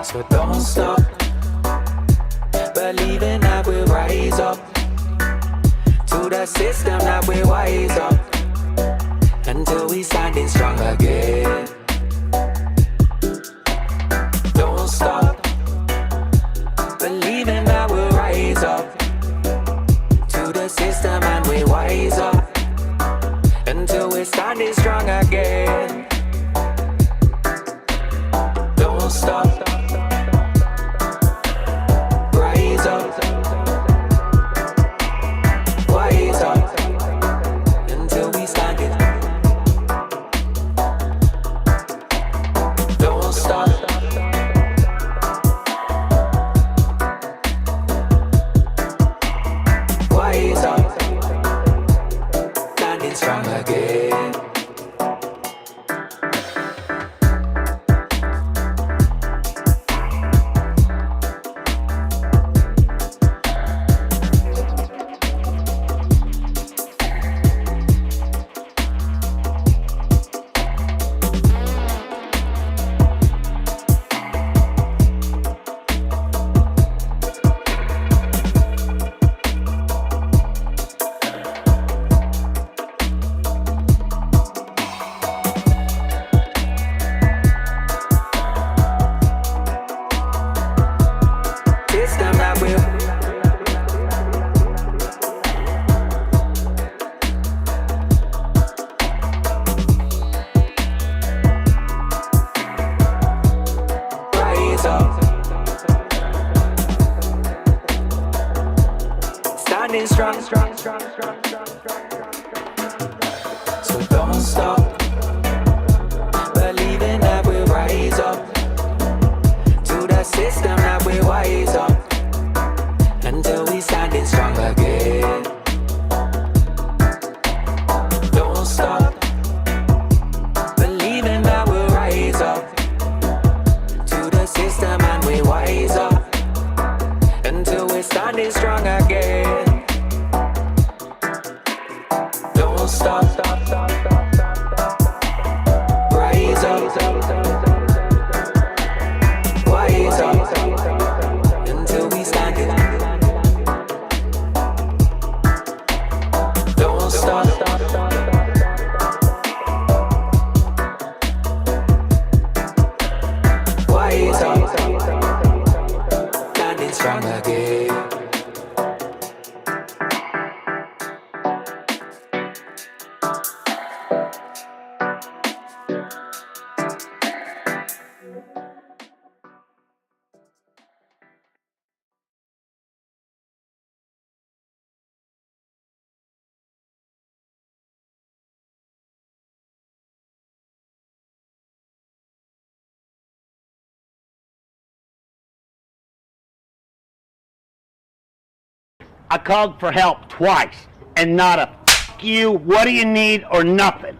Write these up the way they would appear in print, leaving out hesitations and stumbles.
So don't stop believing that we'll rise up to the system that we wise up until we standing strong again. Don't stop believing that we'll rise up to the system and we wise up until we're standing strong again. Don't stop. Rise up. Wise up until we stand it. Don't stop. Wise up. Standing strong again. So don't stop believing that we'll rise up to the system that we wise up until we standing strong again. Don't stop believing that we'll rise up to the system and we wise up until we're standing strong again. Don't stop, rise up, wise up, until we stand it. Don't stop, wise up, standing strong again. I called for help twice, and not a f*** you, what do you need, or nothing.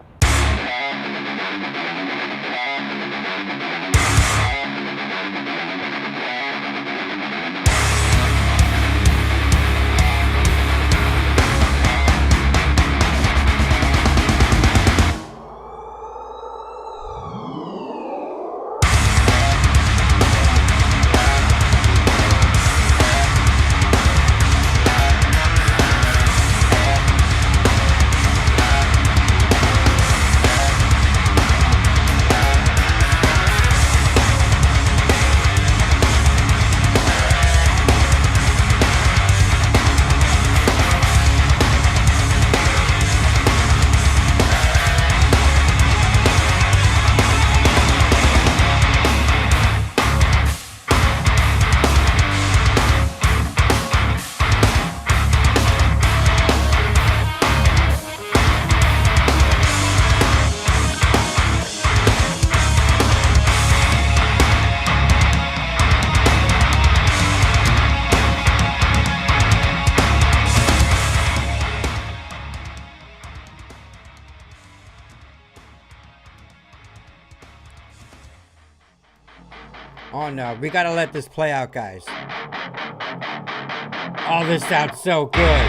Oh no, we gotta let this play out, guys. Oh, this sounds so good.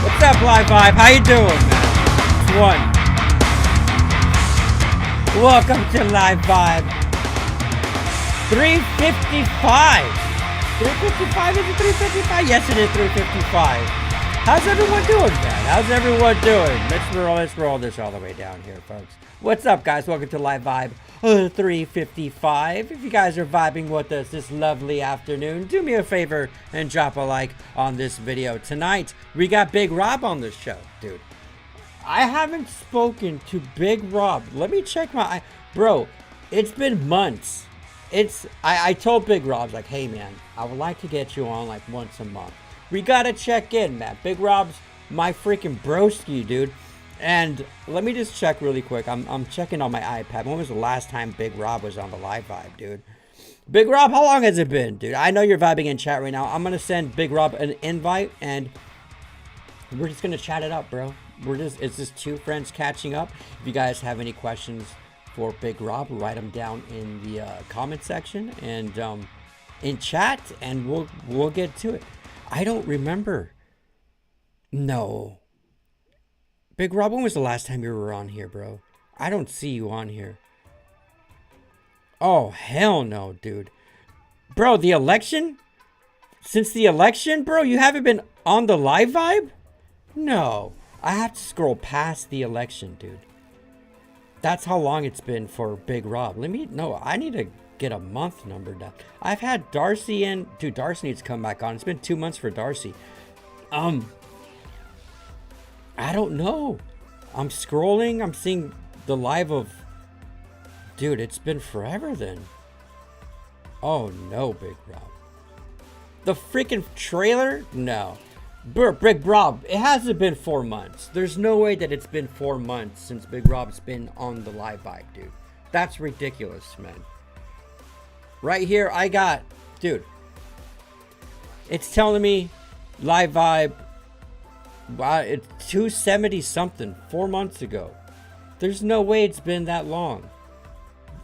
What's up, Live Vibe? How you doing, man? It's one. Welcome to Live Vibe. 355. 355? Is it 355? Yes, it is 355. How's everyone doing, man? How's everyone doing? Let's roll this all the way down here, folks. What's up, guys? Welcome to Live Vibe 355. If you guys are vibing with us this lovely afternoon, do me a favor and drop a like on this video. Tonight, we got Big Rob on the show, dude. I haven't spoken to Big Rob. Let me check my... Bro, it's been months. I told Big Rob, like, hey, man, I would like to get you on, like, once a month. We gotta check in, man. Big Rob's my freaking broski, dude. And let me just check really quick. I'm checking on my iPad. When was the last time Big Rob was on the Live Vibe, dude? Big Rob, how long has it been, dude? I know you're vibing in chat right now. I'm gonna send Big Rob an invite, and we're just gonna chat it up, bro. It's just two friends catching up. If you guys have any questions for Big Rob, write them down in the comment section and in chat, and we'll get to it. I don't remember. No. Big Rob, when was the last time you were on here, bro? I don't see you on here. Oh, hell no, dude. Bro, the election? Since the election, bro, you haven't been on the Live Vibe? No. I have to scroll past the election, dude. That's how long it's been for Big Rob. I need to get a month number down. I've had Darcy and... Dude, Darcy needs to come back on. It's been 2 months for Darcy. I don't know. I'm scrolling. I'm seeing the live of... Dude, it's been forever then. Oh, no, Big Rob. The freaking trailer? No. Big Rob, it hasn't been 4 months. There's no way that it's been 4 months since Big Rob's been on the Live Vibe, dude. That's ridiculous, man. Right here, I got... Dude. It's telling me Live Vibe... Wow, it's 270 something 4 months ago. There's no way it's been that long.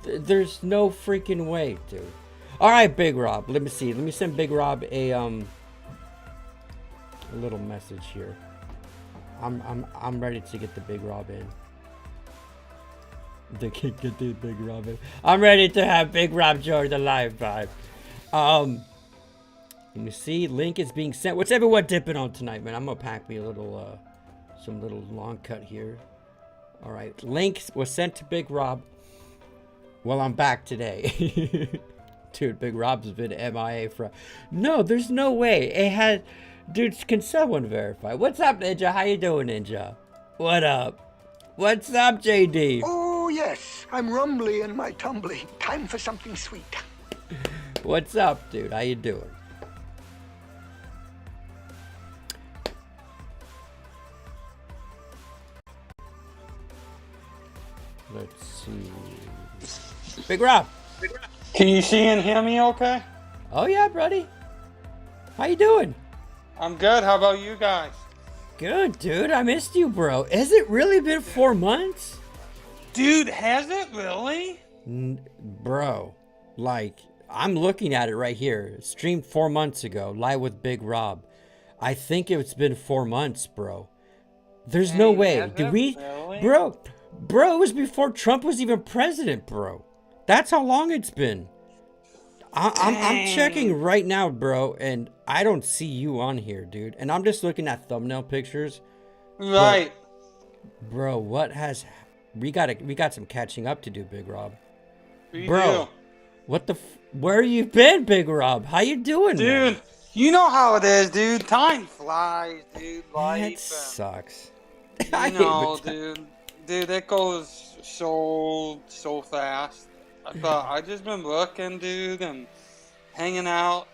There's no freaking way, dude. Alright, Big Rob. Let me see. Let me send Big Rob a little message here. I'm ready to get the Big Rob in. Get the Big Rob in. I'm ready to have Big Rob join the Live Vibe. Let me see. Link is being sent. What's everyone dipping on tonight, man? I'm gonna pack me a little some little long cut here. All right, link was sent to Big Rob. Well, I'm back today. Dude, Big Rob's been MIA for... No, there's no way. It had... Dude, can someone verify? What's up, Ninja? How you doing, Ninja? What up? What's up, JD? Oh, yes. I'm rumbly in my tumbly. Time for something sweet. What's up, dude? How you doing? Let's see. Big Rob. Can you see and hear me okay? Oh, yeah, buddy. How you doing? I'm good. How about you guys? Good, dude. I missed you, bro. Has it really been 4 months? Dude, has it really? Bro, like, I'm looking at it right here. Streamed 4 months ago, live with Big Rob. I think it's been 4 months, bro. There's no way. Did we... Really? Bro, it was before Trump was even president, bro. That's how long it's been. I'm checking right now, bro, and I don't see you on here, dude. And I'm just looking at thumbnail pictures. Right. But, bro, what has... We got some catching up to do, Big Rob. We bro, do. What the... Where you been, Big Rob? How you doing, dude? Man? You know how it is, dude. Time flies, dude. Life sucks. You know, dude. Dude, it goes so fast. I just been working, dude, and hanging out,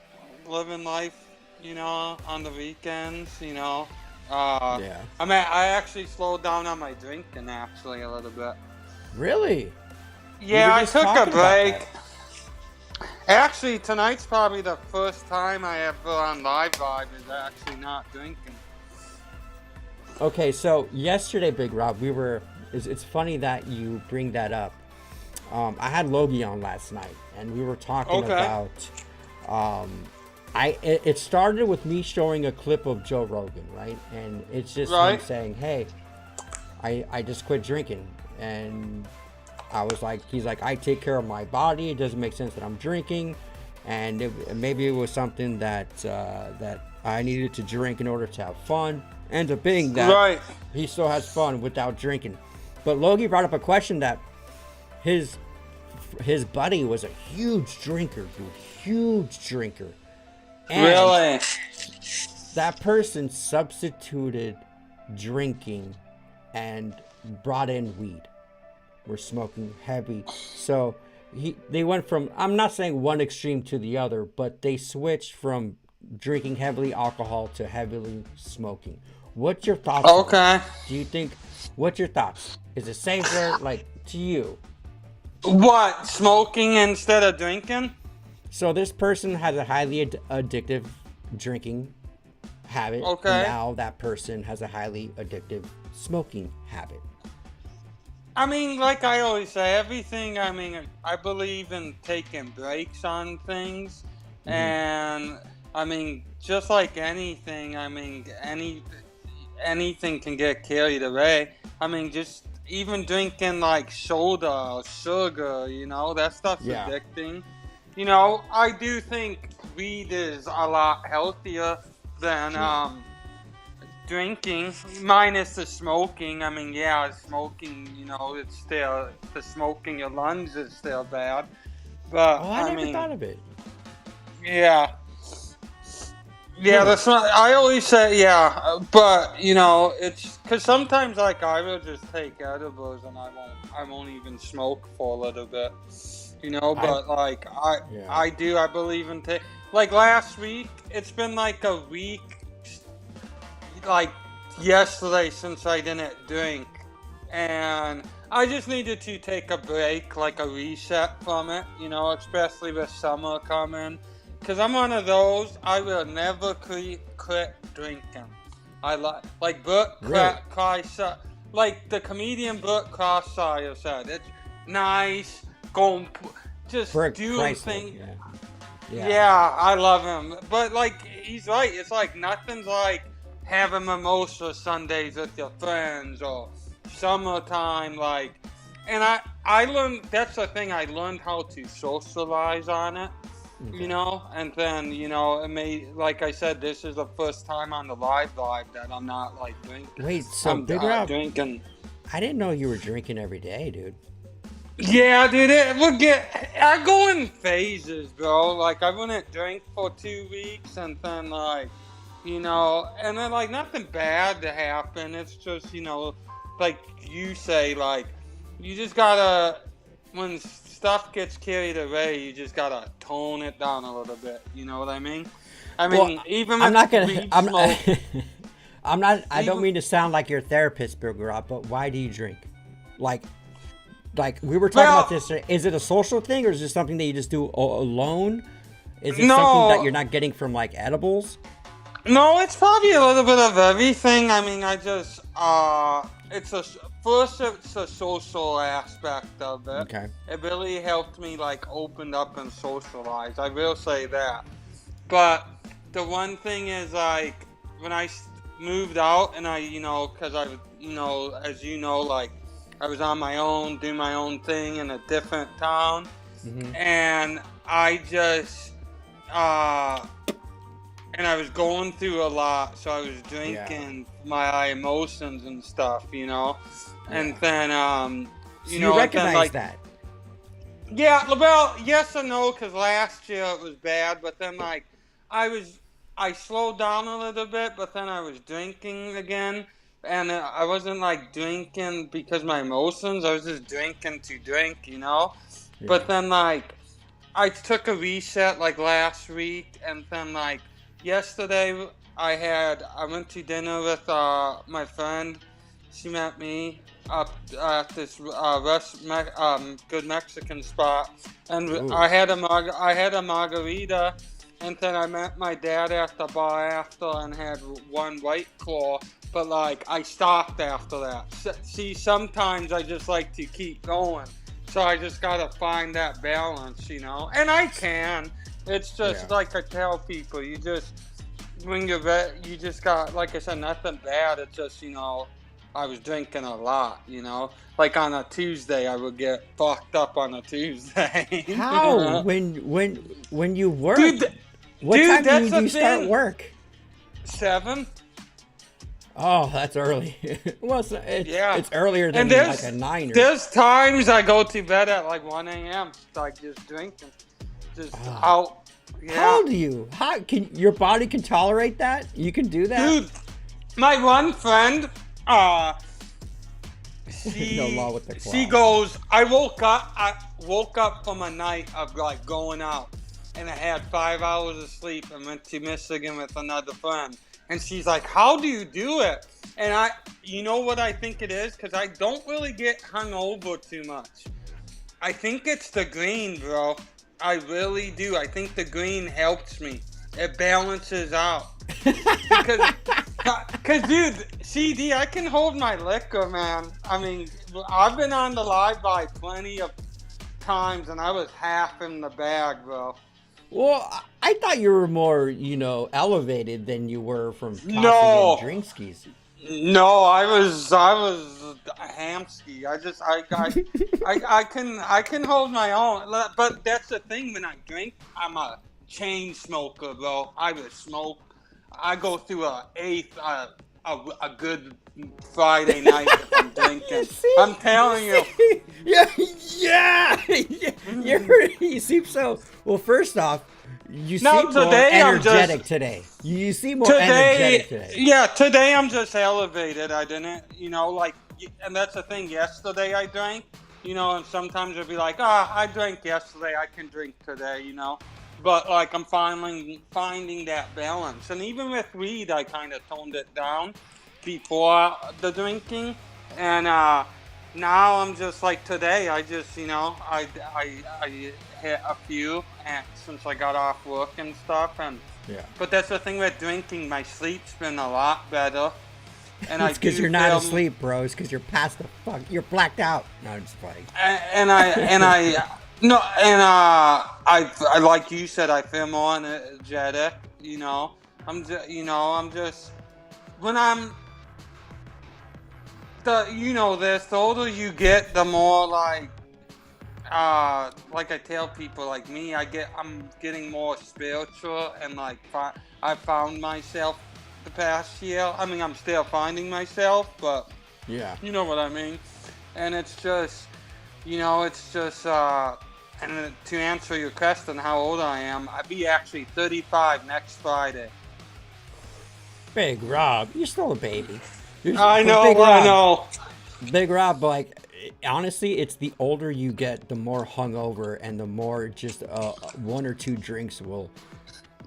living life, you know, on the weekends, you know. Yeah. I mean, I actually slowed down on my drinking, actually, a little bit. Really? Yeah, I took a break. Actually, tonight's probably the first time I ever on Live Vibe is actually not drinking. Okay, so yesterday, Big Rob, it's funny that you bring that up. I had Logie on last night, and we were talking about. It started with me showing a clip of Joe Rogan, right? And it's just him saying, "Hey, I just quit drinking," and I was like, he's like, "I take care of my body. It doesn't make sense that I'm drinking." And maybe it was something that I needed to drink in order to have fun. Ends up being that he still has fun without drinking. But Logie brought up a question that his buddy was a huge drinker, And really? That person substituted drinking and brought in weed. We're smoking heavy. So they went from, I'm not saying one extreme to the other, but they switched from drinking heavily alcohol to heavily smoking. What's your thoughts on that? Do you think, what's your thoughts? Is it safer, like, to you? What, smoking instead of drinking? So this person has a highly addictive drinking habit. Okay. And now that person has a highly addictive smoking habit. I mean, like I always say, everything, I mean, I believe in taking breaks on things. Mm-hmm. And, I mean, just like anything, I mean, anything can get carried away. I mean, just even drinking, like, soda or sugar, you know, that stuff's addicting. You know, I do think weed is a lot healthier than drinking, minus the smoking. I mean, smoking, you know, it's still, the smoke in your lungs is still bad. But, I never thought of it. Yeah. Yeah, that's not, I always say, but, you know, it's, because sometimes, like, I will just take edibles and I won't even smoke for a little bit. You know, but I believe in like last week, it's been like a week, like yesterday since I didn't drink, and I just needed to take a break, like a reset from it, you know, especially with summer coming, because I'm one of those, I will never quit drinking. I like Bert Kreischer, like the comedian Bert Kreischer said, it's nice. Just do things. Yeah, I love him. But like he's right. It's like nothing's like having mimosa Sundays with your friends or summertime. Like, and I learned, that's the thing. I learned how to socialize on it. Okay. You know, and then you know it may, like I said, this is the first time on the live that I'm not like drinking. Wait, so I'm drinking. I didn't know you were drinking every day, dude. Yeah, dude, I go in phases, bro. Like, I wouldn't drink for 2 weeks, and then, like, you know, and then, like, nothing bad to happen. It's just, you know, like you say, like, you just gotta, when stuff gets carried away, you just gotta tone it down a little bit. You know what I mean? I mean, even I'm not gonna, I don't mean to sound like your therapist, Bill Garrett, but why do you drink? Like we were talking about this, is it a social thing or is it something that you just do alone? Is it something that you're not getting from like edibles? No, it's probably a little bit of everything. I mean, I just, it's a social aspect of it. Okay. It really helped me like open up and socialize. I will say that. But the one thing is like when I moved out and I, you know, because I was, you know, as you know, like, I was on my own, doing my own thing in a different town, and I just, and I was going through a lot, so I was drinking my emotions and stuff, you know, and then, you know, recognize then, like, that? Yeah, well, yes and no, because last year it was bad, but then, like, I slowed down a little bit, but then I was drinking again. And I wasn't, like, drinking because my emotions. I was just drinking to drink, you know? Yeah. But then, like, I took a reset, like, last week. And then, like, yesterday I went to dinner with my friend. She met me up at this good Mexican spot. And I had a margarita. and then I met my dad at the bar after and had one White Claw, but like I stopped after that. See, sometimes I just like to keep going, so I just gotta find that balance, you know, and I can. It's just like I tell people, you just when you just got, like I said, nothing bad. It's just, you know, I was drinking a lot, you know. Like on a Tuesday, I would get fucked up on a Tuesday. How? When you work? Dude, what dude, time that's do you the start thing. work? 7. Oh, that's early. Well, it's earlier than And like a 9 or... There's times I go to bed at like 1 a.m. like just drinking, just out. Yeah. How do you? How can your body can tolerate that? You can do that, Dude. My one friend, no law with the claw. she goes, I woke up from a night of like going out, and I had 5 hours of sleep and went to Michigan with another friend. And she's like, how do you do it? And you know what I think it is? Because I don't really get hungover too much. I think it's the green, bro. I really do. I think the green helps me. It balances out. Because, dude, CD, I can hold my liquor, man. I mean, I've been on the live by plenty of times, and I was half in the bag, bro. Well, I thought you were more, you know, elevated than you were from coffee No. and drinkskis. No, I was hamsky. I can hold my own. But that's the thing, when I drink, I'm a chain smoker, bro. I would smoke. I go through a good Friday night if I'm drinking. I'm telling you. Yeah. You seem so. Well, first off, you seem more today energetic today. You seem more energetic today. Yeah, today I'm just elevated. I didn't, you know, like, and that's the thing. Yesterday I drank, you know, and sometimes I'd be like, I drank yesterday, I can drink today, you know. But like I'm finding that balance, and even with weed, I kind of toned it down before the drinking, and now I'm just like today. I just, you know, I hit a few, and since I got off work and stuff, and But that's the thing with drinking. My sleep's been a lot better, and it's because you're not asleep, bro. It's because you're past the fuck. You're blacked out. No, I'm just playing. I like you said, I feel more energetic, you know. I'm just when I'm the older you get, the more like I tell people like me, I'm getting more spiritual, and like I found myself the past year. I mean, I'm still finding myself, but yeah, you know what I mean. And it's just, and to answer your question, how old I am, I'd be actually 35 next Friday. Big Rob, you're still a baby. I know. Big Rob, like, honestly, it's the older you get, the more hungover and the more just 1 or 2 drinks will,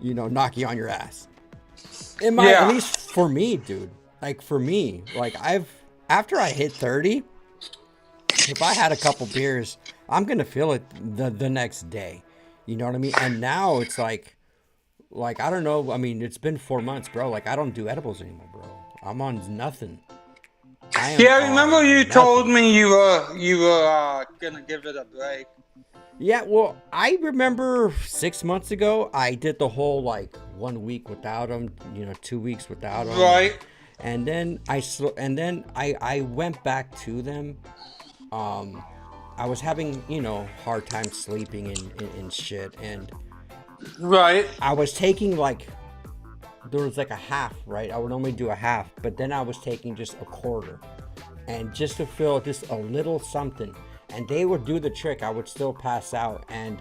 knock you on your ass. At least for me, dude. Like, for me, like, after I hit 30, if I had a couple beers, I'm gonna feel it the next day. You know what I mean? And now it's like I don't know. I mean, it's been 4 months, bro. Like, I don't do edibles anymore, bro. I'm on nothing. I remember you told me you were gonna give it a break. Yeah, well, I remember 6 months ago, I did the whole 1 week without them, 2 weeks without them. Right. And then I went back to them. I was having, hard time sleeping and shit, and right. I was taking there was a half, right? I would normally do a half, but then I was taking just a quarter, and just to feel just a little something, and they would do the trick. I would still pass out, and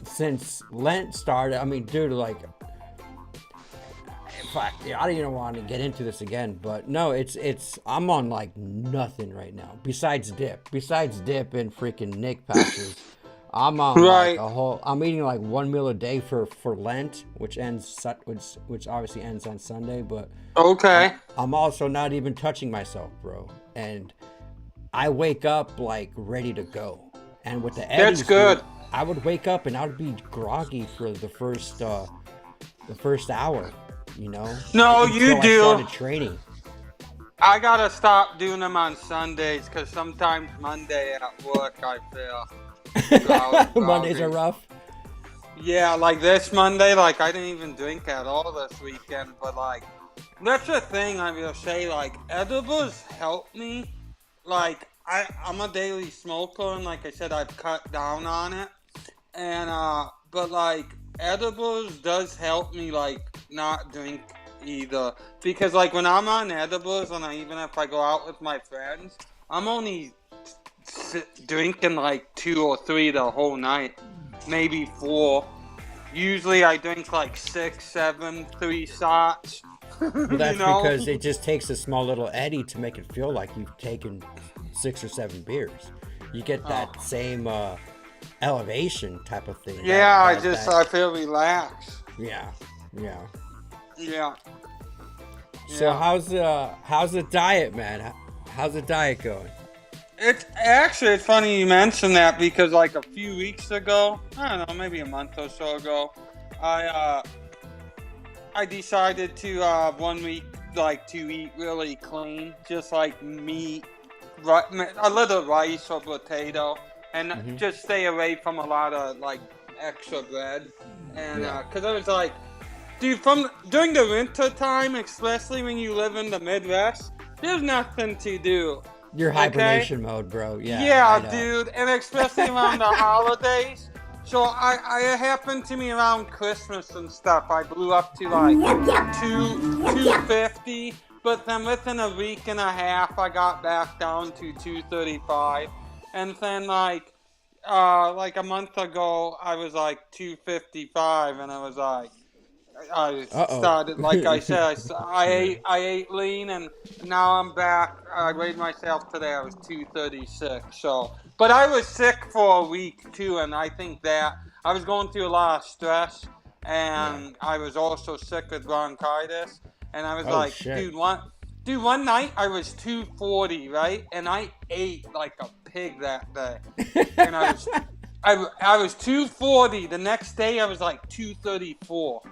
since Lent started, I mean, dude, fuck, I don't even want to get into this again, but no, I'm on nothing right now besides dip and freaking Nick patches. I'm on I'm eating 1 meal a day for Lent, which obviously ends on Sunday, but okay. I'm also not even touching myself, bro, and I wake up ready to go. And with the eddies, that's good. Dude, I would wake up and I would be groggy for the first hour, you know. No, until you I do. started training. I gotta stop doing them on Sundays because sometimes Monday at work I feel Mondays are rough. Yeah, like this Monday, like I didn't even drink at all this weekend, but like that's the thing I will say, like edibles help me. Like I'm a daily smoker and like I said I've cut down on it. And but like edibles does help me like not drink either. Because like when I'm on edibles and even if I go out with my friends, I'm only drinking like 2 or 3 the whole night. Maybe 4. Usually I drink like 6, 7, 3 shots. Well, that's you know? because it just takes a small little eddy to make it feel like you've taken 6 or 7 beers. You get that same elevation type of thing. Yeah, I feel relaxed. Yeah. Yeah. So how's the diet, man? How's the diet going? It's funny you mentioned that because like a few weeks ago, I don't know, maybe a month or so ago, I decided to 1 week like to eat really clean, just like meat, a little rice or potato, and just stay away from a lot of like extra bread, and because I was like, dude, during the winter time, especially when you live in the Midwest, there's nothing to do. Your hibernation mode, bro. Yeah, dude, and especially around the holidays. So I happened to me around Christmas and stuff. I blew up to like 250, but then within a week and a half, I got back down to 235, and then like a month ago, I was like 255, and I was like. I started, like I said, I ate lean, and now I'm back. I weighed myself today. I was 236. So, but I was sick for a week too, and I think that I was going through a lot of stress, and I was also sick with bronchitis, and I was like, shit. dude, one night I was 240, right, and I ate like a pig that day, and I was 240. The next day I was like 234.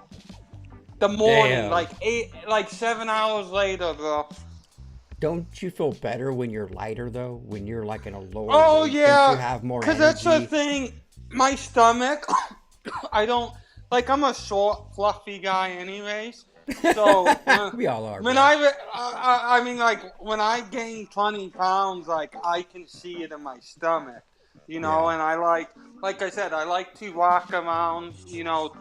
The morning, like 7 hours later, bro. Don't you feel better when you're lighter though? When you're like in a lower weight? Yeah, don't you have more energy? Because that's the thing. My stomach, I don't like. I'm a short, fluffy guy, anyways. So we all are. When I mean, like when I gain 20 pounds, like I can see it in my stomach, you know. And I like I said, I like to walk around, you know.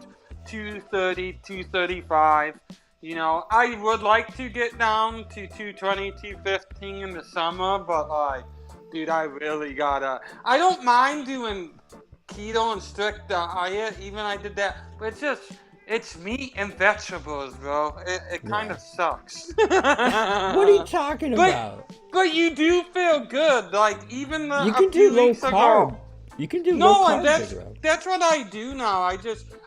230, 235, you know, I would like to get down to 220, 215 in the summer, but like, dude, I really gotta, I don't mind doing keto and strict diet, even I did that, but it's meat and vegetables, bro. It kind of sucks. What are you talking about? But you do feel good, like even you can do low carb. You can do low carb. No, that's what I do now.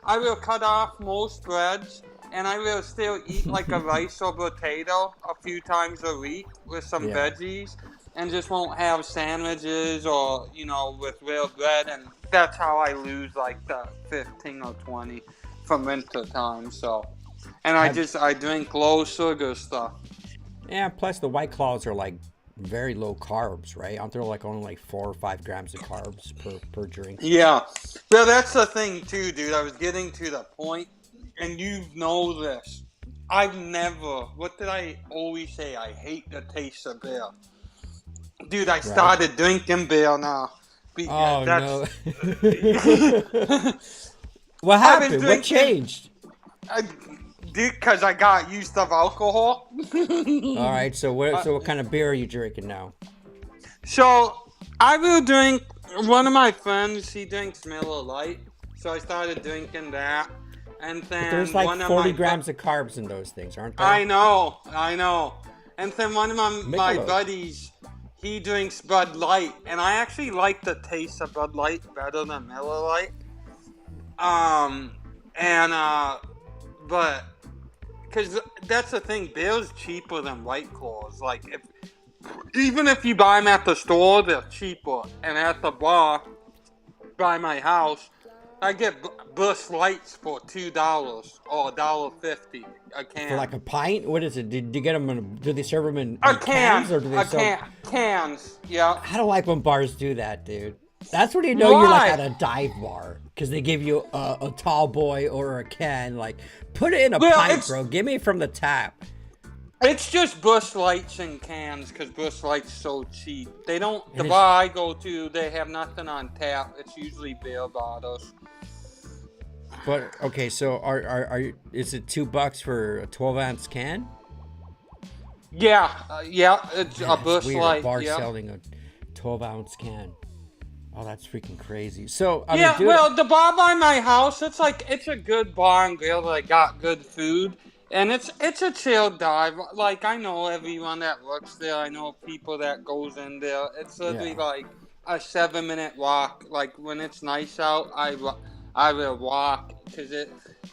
I will cut off most breads, and I will still eat like a rice or potato a few times a week with some veggies, and just won't have sandwiches or, you know, with real bread, and that's how I lose like the 15 or 20 from winter time. So, and I drink low sugar stuff. Yeah, plus the White Claws are like very low carbs, right? Aren't there like only like 4 or 5 grams of carbs per drink? Yeah. Well, that's the thing too, dude. I was getting to the point, and you know this. What did I always say? I hate the taste of beer. Dude, I started drinking beer now. No. What happened? What changed? Because I got used of alcohol. All right, so what kind of beer are you drinking now? So I will drink. One of my friends, he drinks Miller Lite, so I started drinking that. And then but there's like 40 grams of carbs in those things, aren't there? I know. And then one of my buddies, he drinks Bud Light, and I actually like the taste of Bud Light better than Miller Lite. But because that's the thing, beer's cheaper than White Claws. Like, even if you buy them at the store, they're cheaper. And at the bar, by my house, I get Busch Lights for $2 or $1.50 a can. For like a pint? What is it? Do you get them in, do they serve them in a can, cans or do they sell? Cans, yeah. I don't like when bars do that, dude. That's when you know you're like at a dive bar. Because they give you a tall boy or a can. Like, put it in a pint, bro. Give me from the tap. It's just Busch Lights in cans because Busch Lights so cheap. They don't. The bar I go to, they have nothing on tap. It's usually beer bottles. But okay, so is it $2 for a 12-ounce can? Yeah, it's a Busch Light. A bar selling a 12-ounce can. Oh, that's freaking crazy. So I mean, dude, well, the bar by my house, it's a good bar and grill that got good food. And it's a chill dive. Like, I know everyone that works there. I know people that goes in there. It's literally like a 7-minute walk. Like, when it's nice out, I will walk. Because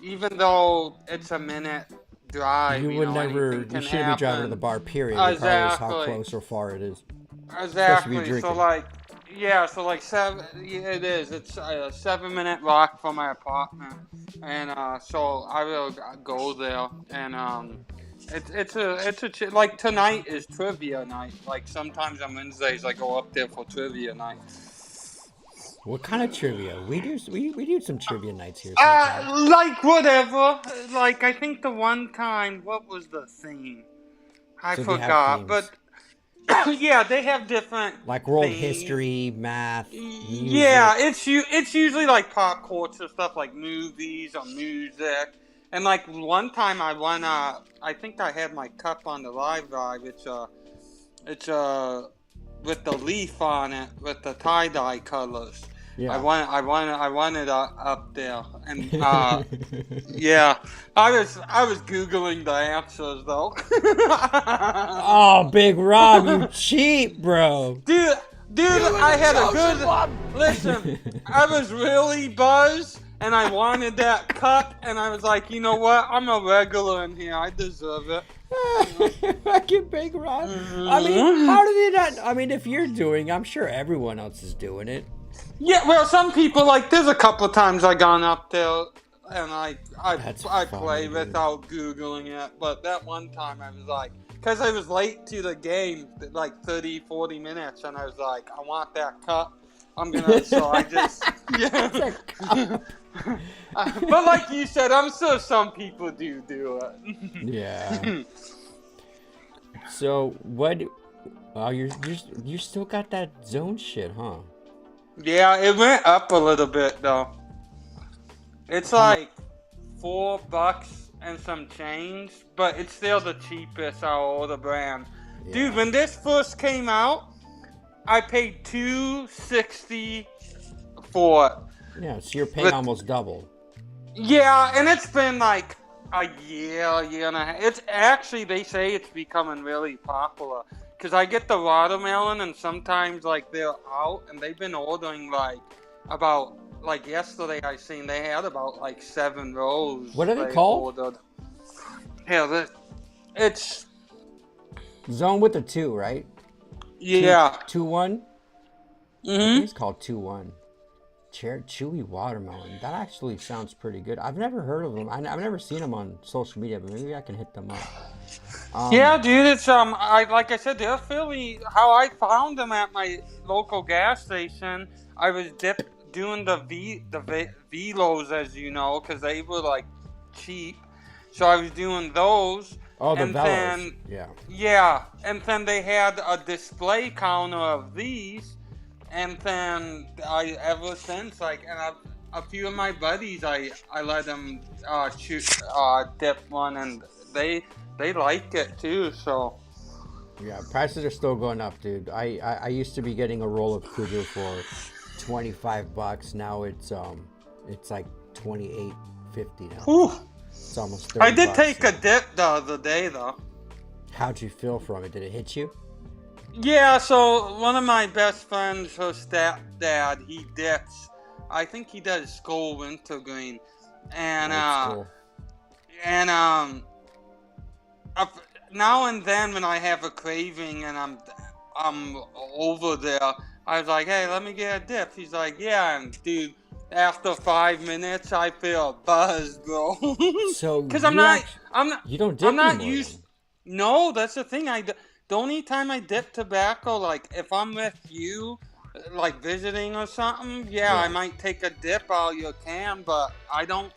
even though it's a minute drive, you shouldn't be driving to the bar, period. Exactly. Regardless how close or far it is. Exactly. So, like, it is. It's a 7-minute walk from my apartment, and so I will go there. And it's like tonight is trivia night. Like sometimes on Wednesdays I go up there for trivia night. What kind of trivia? We do some trivia nights here. Like whatever. Like I think the one time, what was the theme? I forgot, but. Yeah, they have different like world history, math. Music. Yeah, it's usually like pop culture stuff, like movies or music. And like one time I won, I think I had my cup on the live drive. It's with the leaf on it with the tie-dye colors. Yeah. I won it up there, and yeah, I was Googling the answers though. Oh, Big Rob, you cheat, bro. Dude, I had a good listen. I was really buzzed, and I wanted that cup, and I was like, you know what? I'm a regular in here. I deserve it. Fucking Big Rob. Mm-hmm. I mean, how do they not? I mean, if you're doing, I'm sure everyone else is doing it. Yeah, well, some people, like, there's a couple of times I gone up there and I play without Googling it, but that one time I was like, because I was late to the game, like 30, 40 minutes, and I was like, I want that cup. So I just, yeah. But like you said, I'm sure some people do it. Yeah. So, what, you still got that zone shit, huh? Yeah, it went up a little bit though. It's like $4 and some change, but it's still the cheapest out of all the brands. Yeah. Dude, when this first came out, I paid $2.60 for it. Yeah, so you're paying almost double. Yeah, and it's been like a year and a half. It's actually, they say it's becoming really popular. Because I get the watermelon, and sometimes, like, they're out, and they've been ordering, like, about, like, yesterday I seen they had about, like, 7 rows. What are they called? Ordered. Yeah, it's... Zone with the 2, right? Yeah. 2-1? Mm-hmm. It's called 2-1. Chewy watermelon. That actually sounds pretty good. I've never heard of them. I've never seen them on social media, but maybe I can hit them up. Yeah, dude, it's like I said, they're Philly. How I found them at my local gas station, I was doing the velos, as you know, because they were like cheap. So I was doing those. Oh, the velos. Yeah, and then they had a display counter of these. And then ever since, like, and a few of my buddies, I let them dip one, and they like it too. So yeah, prices are still going up, dude. I used to be getting a roll of Cougar for $25. Now it's like $28.50 now. Whew. It's almost $30. I did take a dip the other day though. How'd you feel from it? Did it hit you? Yeah, so one of my best friends, her stepdad, he dips. I think he does Skull Wintergreen, and cool. And now and then when I have a craving and I'm over there, I was like, hey, let me get a dip. He's like, yeah, and dude, after 5 minutes, I feel buzzed, bro. So Because you don't dip I'm not anymore used. then. No, that's the thing. The only time I dip tobacco, like if I'm with you, like visiting or something, yeah, I Right. might take a dip out of your can, but I don't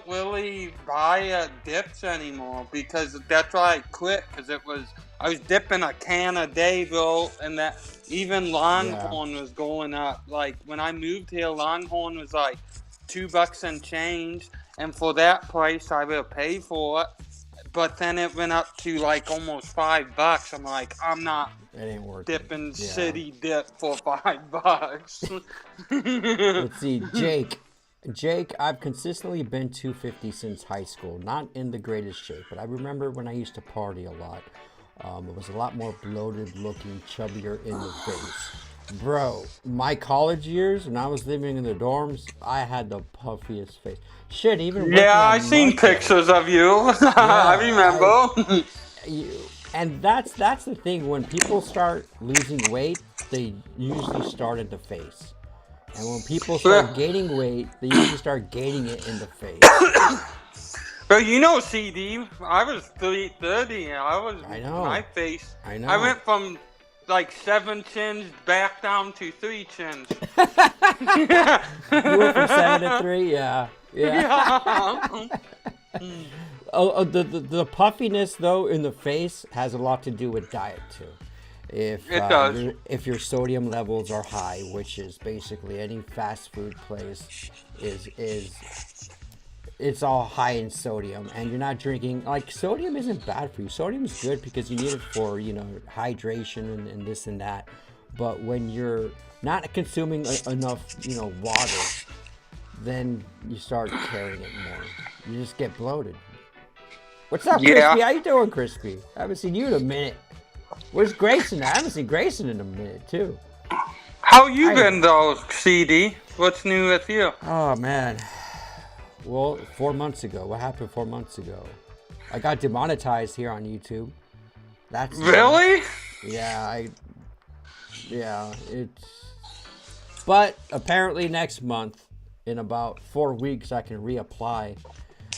really buy dips anymore because that's why I quit. Because I was dipping a can a day, bro, and that even Yeah. Longhorn was going up. Like when I moved here, Longhorn was like $2 and change, and for that price, I will pay for it. But then it went up to like almost $5. I'm like, I'm not It ain't worth it. dipping Yeah. city dip for $5. Let's see, Jake. Jake, I've consistently been 250 since high school. Not in the greatest shape, but I remember when I used to party a lot. It was a lot more bloated looking, chubbier in the face. Bro, my college years, when I was living in the dorms, I had the puffiest face. Shit, even working Yeah, at I seen Monte. pictures of you. I remember. You, and that's the thing. When people start losing weight, they usually start in the face. And when people start gaining weight, they usually start gaining it in the face. But you know, CD, I was 330. I know. My face. I know. I went from like 7 chins back down to 3 chins. You went from 7 to 3, yeah. Yeah. The puffiness though in the face has a lot to do with diet too. If It does. if your sodium levels are high, which is basically any fast food place is it's all high in sodium, and you're not drinking, like, sodium isn't bad for you. Sodium is good because you need it for, hydration and this and that. But when you're not consuming enough, water, then you start carrying it more. You just get bloated. What's up, Yeah. Crispy? How you doing, Crispy? I haven't seen you in a minute. Where's Grayson? I haven't seen Grayson in a minute, too. How you been though, CD? What's new with you? Oh, man. Well, 4 months ago. What happened 4 months ago? I got demonetized here on YouTube. That's Really? Yeah, it's... But apparently next month, in about 4 weeks, I can reapply.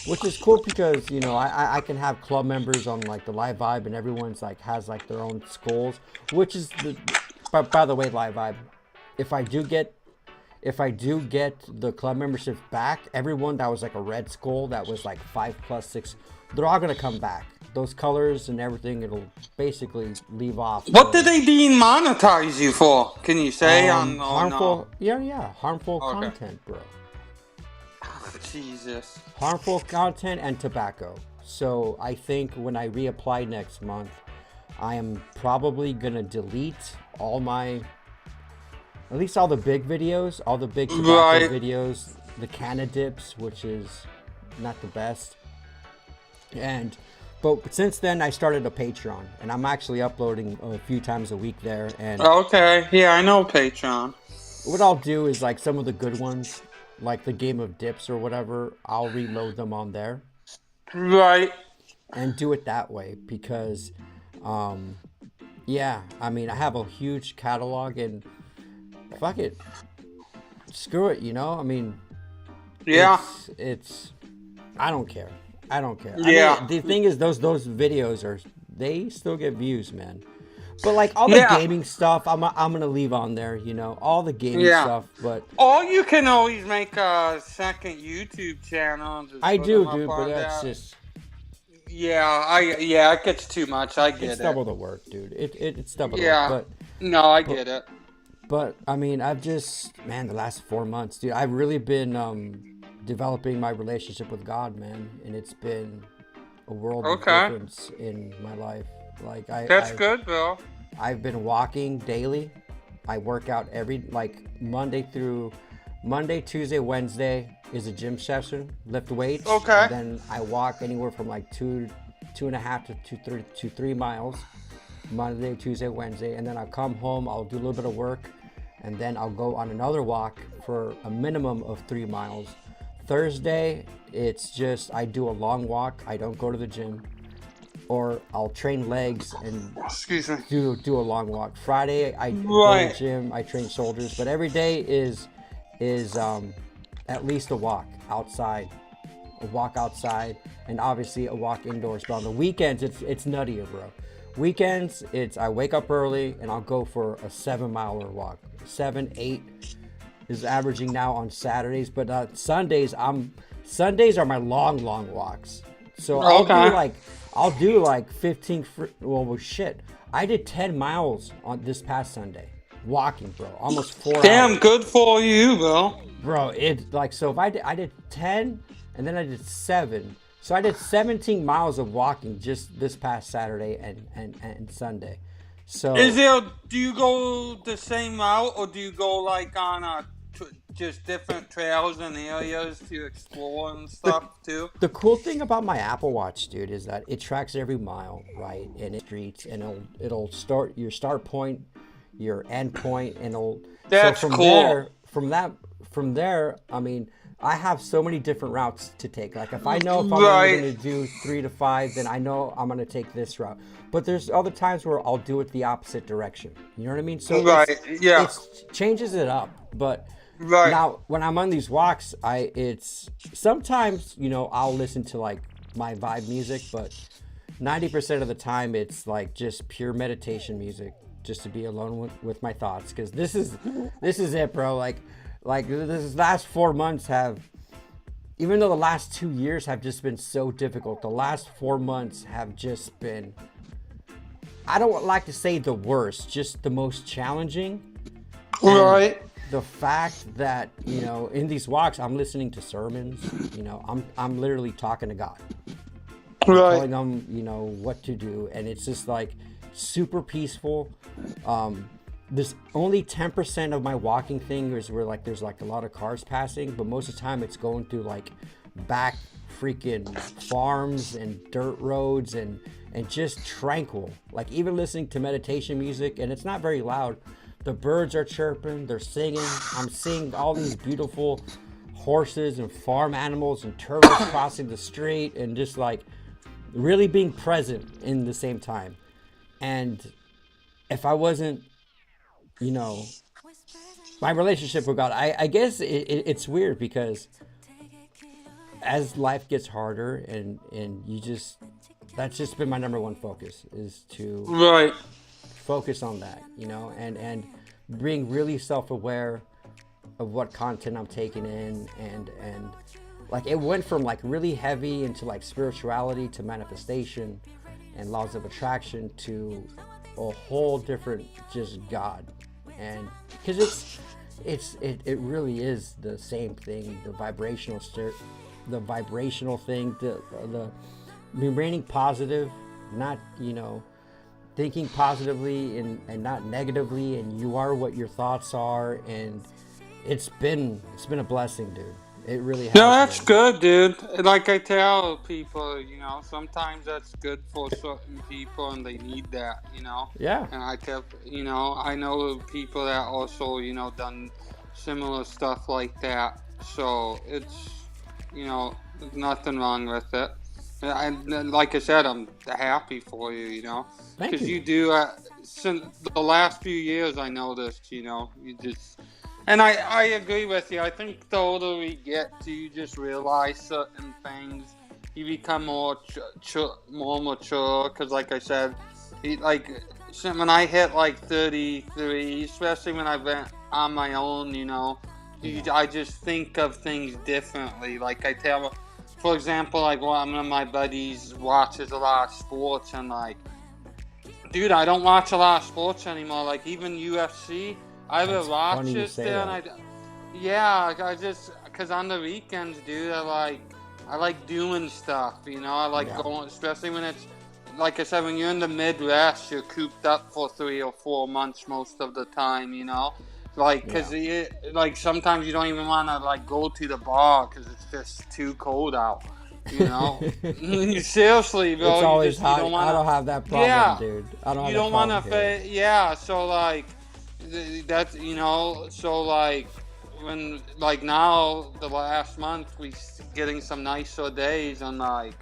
Which is cool because, I can have club members on, like, the Live Vibe, and everyone's, like, has, like, their own skulls. Which is by the way, Live Vibe, if I do get the club membership back, everyone that was like a red skull that was like 5+6, they're all gonna come back. Those colors and everything, it'll basically leave off. What did they demonetize you for? Can you say on harmful? no? Yeah, harmful Okay. content, bro. Jesus. Harmful content and tobacco. So I think when I reapply next month, I am probably gonna delete at least all the big videos, all the big tobacco videos, the canna dips, which is not the best. But since then, I started a Patreon, and I'm actually uploading a few times a week there. And Okay, yeah, I know Patreon. what I'll do is, like, some of the good ones, like the game of dips or whatever, I'll reload them on there. Right. And do it that way because, yeah, I mean, I have a huge catalog, and fuck it, screw it, I mean, Yeah. it's I don't care. Yeah. I mean, the thing is, those videos they still get views, man. But like all the gaming stuff, I'm gonna leave on there, all the gaming stuff. But or you can always make a second YouTube channel. And just I put do, them up dude. But on that's that. just it gets too much. I get it's it. double the work, dude. It's double the Yeah. work. No, I get it. But I mean, the last 4 months, dude, I've really been developing my relationship with God, man, and it's been a world of difference in my life. Like That's good, Bill. I've been walking daily. I work out Monday, Tuesday, Wednesday is a gym session, lift weights. Okay. And then I walk anywhere from like 2.5 to 3 miles. Monday, Tuesday, Wednesday, and then I'll come home, I'll do a little bit of work, and then I'll go on another walk for a minimum of 3 miles. Thursday, it's just I do a long walk. I don't go to the gym. or I'll train legs and Excuse me. do a long walk. Friday I go to the gym, I train shoulders, but every day is at least a walk outside, and obviously a walk indoors. But on the weekends, it's nuttier, bro. Weekends, I wake up early and I'll go for a 7-mile walk. 7, 8 is averaging now on Saturdays, but Sundays are my long walks. So I'll do like 15. Well, shit. I did 10 miles on this past Sunday, walking, bro. Almost 4 hours. Damn, good for you, bro. Bro, it's like, so if I did 10 and then I did 7. So I did 17 miles of walking just this past Saturday and Sunday. So do you go the same route, or do you go like on just different trails and areas to explore and stuff too? The cool thing about my Apple Watch, dude, is that it tracks every mile, right? And it streets, and it'll start your start point, your end point, and That's so cool. From there, I mean, I have so many different routes to take. Like if I know if I'm only going to do 3 to 5, then I know I'm going to take this route. But there's other times where I'll do it the opposite direction. You know what I mean? So it changes it up. But now when I'm on these walks, it's sometimes, you know, I'll listen to like my vibe music, but 90% of the time it's like just pure meditation music, just to be alone with my thoughts. Because this is it, bro. Like this last 4 months even though the last 2 years have just been so difficult, the last 4 months have just been, I don't like to say the worst, just the most challenging. Right. And the fact that, you know, in these walks, I'm listening to sermons, you know, I'm literally talking to God. Telling them, you know, what to do. And it's just like super peaceful. There's only 10% of my walking thing is where like there's like a lot of cars passing, but most of the time it's going through like back freaking farms and dirt roads and just tranquil. Like even listening to meditation music, and it's not very loud. The birds are chirping, they're singing. I'm seeing all these beautiful horses and farm animals and turtles crossing the street, and just like really being present in the same time. And if I wasn't, you know, my relationship with God, I guess it's weird, because as life gets harder and you just, that's just been my number one focus, is to focus on that, you know, and being really self-aware of what content I'm taking in, and like it went from like really heavy into like spirituality to manifestation and laws of attraction to a whole different just God. And because it really is the same thing, the vibrational thing, the remaining positive, not, you know, thinking positively and not negatively, and you are what your thoughts are. And it's been a blessing, dude. It really has. No, that's good, dude. Like I tell people, you know, sometimes that's good for certain people and they need that, you know. Yeah. And I tell, you know, I know people that also, you know, done similar stuff like that. So it's, you know, there's nothing wrong with it. And like I said, I'm happy for you, you know. Because you do, since the last few years I noticed, you know, you just... And I agree with you. I think the older we get, you just realize certain things. You become more mature. Because, like I said, when I hit like 33, especially when I went on my own, you know, I just think of things differently. Like I tell, for example, like one of my buddies watches a lot of sports, and like, dude, I don't watch a lot of sports anymore. Like even UFC. I will watch it still, and I just, cause on the weekends, dude, I like doing stuff, you know. I like going, especially when it's, like I said, when you're in the Midwest, you're cooped up for 3 or 4 months most of the time, you know. Like, cause like sometimes you don't even want to like go to the bar because it's just too cold out, you know. Seriously, bro. It's always hot. I don't have that problem, dude. I don't. You don't want to, so like. That's, you know, so like when, like now the last month we getting some nicer days, and like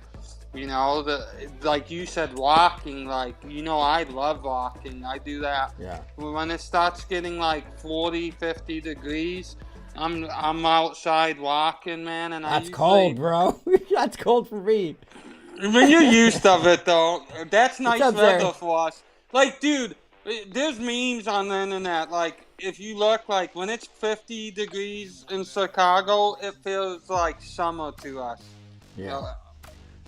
You know, like you said, walking. Like, you know, I love walking. I do that. Yeah. When it starts getting like 40, 50 degrees, I'm outside walking, man, and That's cold, bro. That's cold for me. When you're used of it, though, that's nice up there? weather for us. Like, dude, there's memes on the internet. Like, if you look, like, when it's 50 degrees in Chicago, it feels like summer to us. Yeah.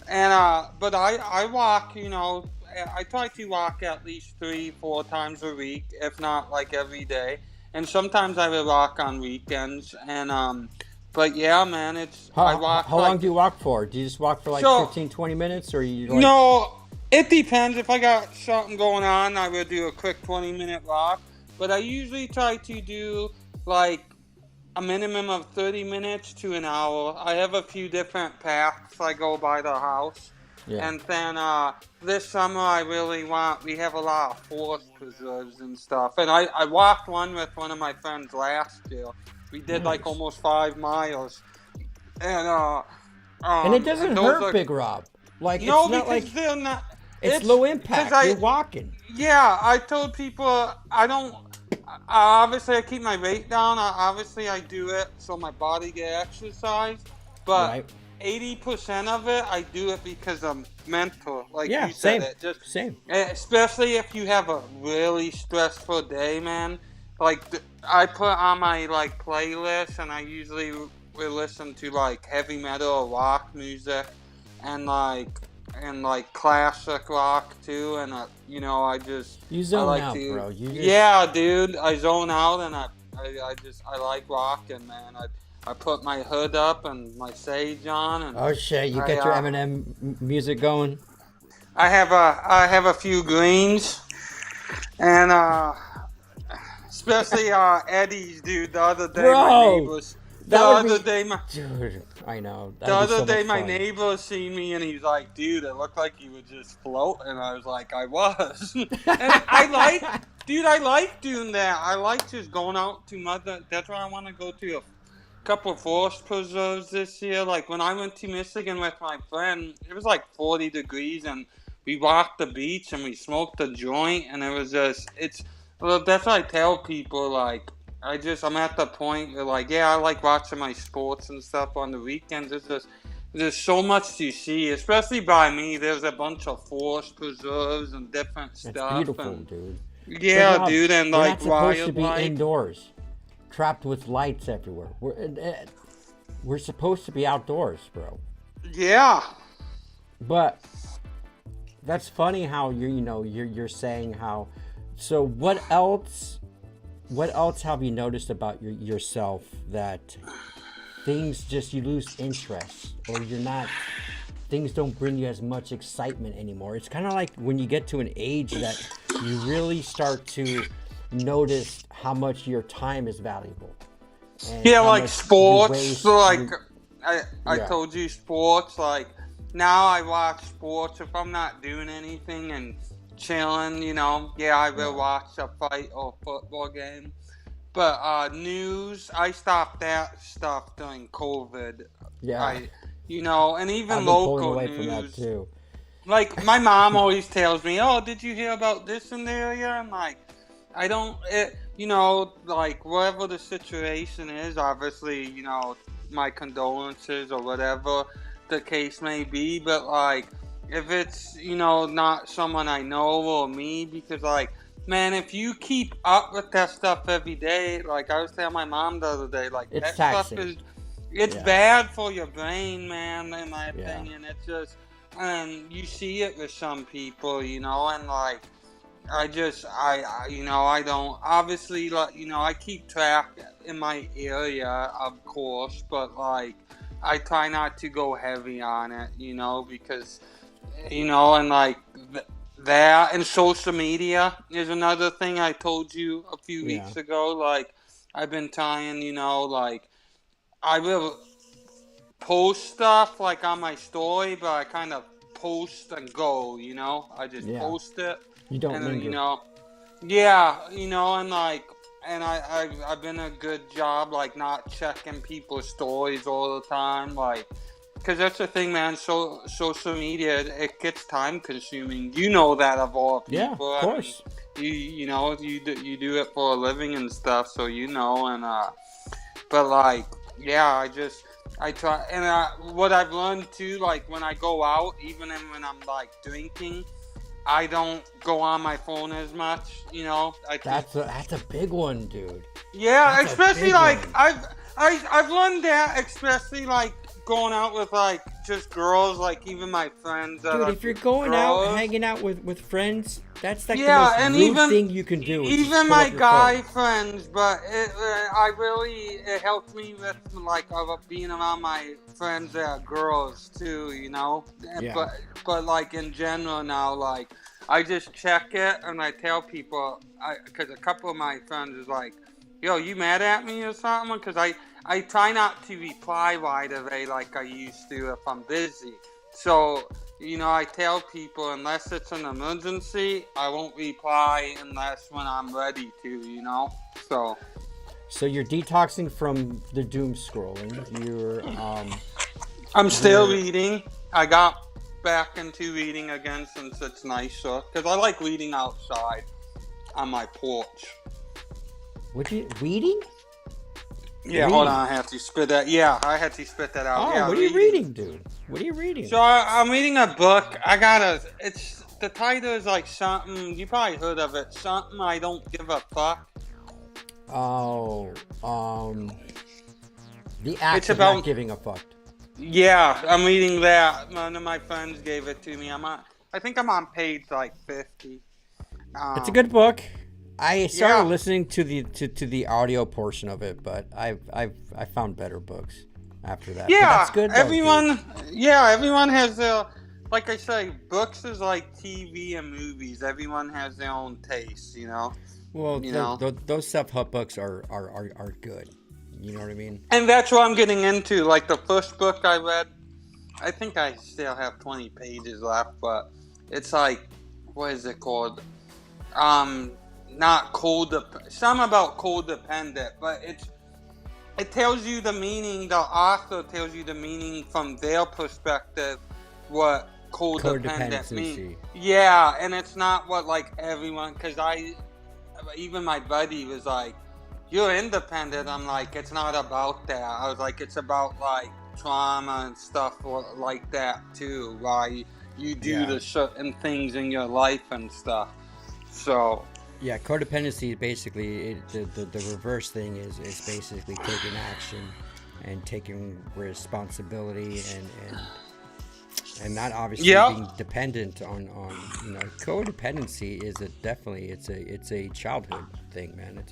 And but I walk, you know, I try to walk at least 3-4 times a week, if not like every day. And sometimes I will walk on weekends. And but yeah, man, I walk. How long do you walk for? Do you just walk for like 15, 20 minutes, or you like? No, it depends. If I got something going on, I will do a quick 20-minute walk. But I usually try to do like a minimum of 30 minutes to an hour. I have a few different paths I go by the house. Yeah. And then this summer we have a lot of forest preserves and stuff. And I walked one with one of my friends last year. We did like almost 5 miles. And it doesn't hurt, Big Rob. Like, no, it's not because like they're not. it's low impact. You're walking. Yeah, I told people I don't. Obviously, I keep my weight down. I do it so my body get exercise. But 80% of it, I do it because I'm mental. Like you said, same. Especially if you have a really stressful day, man. Like I put on my like playlist, and I usually will listen to like heavy metal or rock music, and like classic rock too. And you know, you zone like out, to, bro. Yeah, dude, I zone out, and I like rocking, man. I put my hood up and my sage on, and oh shit, you get your Eminem music going. I have a few greens, and especially Eddie's, dude. The other day, my neighbors. Dude, I know. The other day, my neighbor seen me, and he's like, "Dude, it looked like you would just float," and I was like, "I was." And I like doing that. I like just going out to mother. That's why I want to go to a couple of forest preserves this year. Like when I went to Michigan with my friend, it was like 40 degrees, and we walked the beach and we smoked a joint, and it was just that's what I tell people. Like I'm at the point where like, yeah, I like watching my sports and stuff on the weekends. There's so much to see, especially by me. There's a bunch of forest preserves and different stuff. It's beautiful, dude. Yeah, dude, and we're like not supposed to be indoors, trapped with lights everywhere. We're supposed to be outdoors, bro. Yeah. But that's funny how you're saying how. So what else have you noticed about yourself that things just you lose interest, or things don't bring you as much excitement anymore? It's kind of like when you get to an age that you really start to notice how much your time is valuable. Yeah, like sports. Like I told you, sports. Like now I watch sports if I'm not doing anything and chilling, you know. Yeah, I will watch a fight or football game. But news, I stopped that stuff during COVID. Yeah. And even I've been local pulling away news. from that too. Like my mom always tells me, "Oh, did you hear about this in the area?" I'm like, I don't. Like whatever the situation is, obviously, my condolences or whatever the case may be. But like, if it's not someone I know or me, because like, man, if you keep up with that stuff every day, like I was telling my mom the other day, like it's that taxing. It's bad for your brain, man. In my opinion, it's just, and you see it with some people, and like, I don't obviously I keep track in my area, of course, but like I try not to go heavy on it, because and like that and social media is another thing I told you a few weeks ago. Like I've been trying, like I will post stuff like on my story, but I kind of post and go, I just post it. You don't and linger. And like, and I've been a good job, like not checking people's stories all the time. Like because that's the thing, man. So social media, it gets time consuming. You know that of all people. Yeah, of course. You know you do it for a living and stuff, so you know. And but like, yeah, I try, and what I've learned too, like when I go out, even when I'm like drinking, I don't go on my phone as much. You know, That's a big one, dude. yeah, That's a especially big like one. I've learned that, especially like going out with like just girls, like even my friends. That Dude, are if you're going girls, out, hanging out with friends, that's like yeah, the and most rude even thing you can do. is just even pull my up your guy phone. friends, but it helped me with like being around my friends that are girls too, you know. Yeah. But like in general now, like I just check it and I tell people, because a couple of my friends is like, "Yo, you mad at me or something?" Because I try not to reply right away like I used to if I'm busy. So, you know, I tell people unless it's an emergency, I won't reply unless when I'm ready to, you know? So you're detoxing from the doom scrolling. I'm still reading. I got back into reading again since it's nicer. Because I like reading outside on my porch. Reading? Yeah, hold on, I have to spit that. Yeah, I had to spit that out. Oh, yeah, what are you reading, dude? What are you reading? So I'm reading a book. It's the title is like something, you probably heard of it. Something I don't give a fuck. Oh, the act It's of about not giving a fuck. Yeah, I'm reading that. One of my friends gave it to me. I think I'm on page like 50. It's a good book. I started Yeah. listening to the audio portion of it, but I found better books after that. But Yeah, that's good. Though, everyone has their, like I say, books is like TV and movies. Everyone has their own taste, you know. Well, You know. those self-help books are good. You know what I mean? And that's what I'm getting into. Like the first book I read, I think I still have 20 pages left, but it's like, what is it called? Not some about codependent, but it tells you the meaning. The author tells you the meaning from their perspective, what codependent means. Yeah, and it's not what like everyone. Because even my buddy was like, "You're independent." I'm like, "It's not about that." I was like, "It's about like trauma and stuff like that too. Why you do the certain things in your life and stuff." So. Yeah, codependency is basically the reverse thing is basically taking action and taking responsibility and not obviously being dependent on you know. Codependency is definitely it's a childhood thing, man.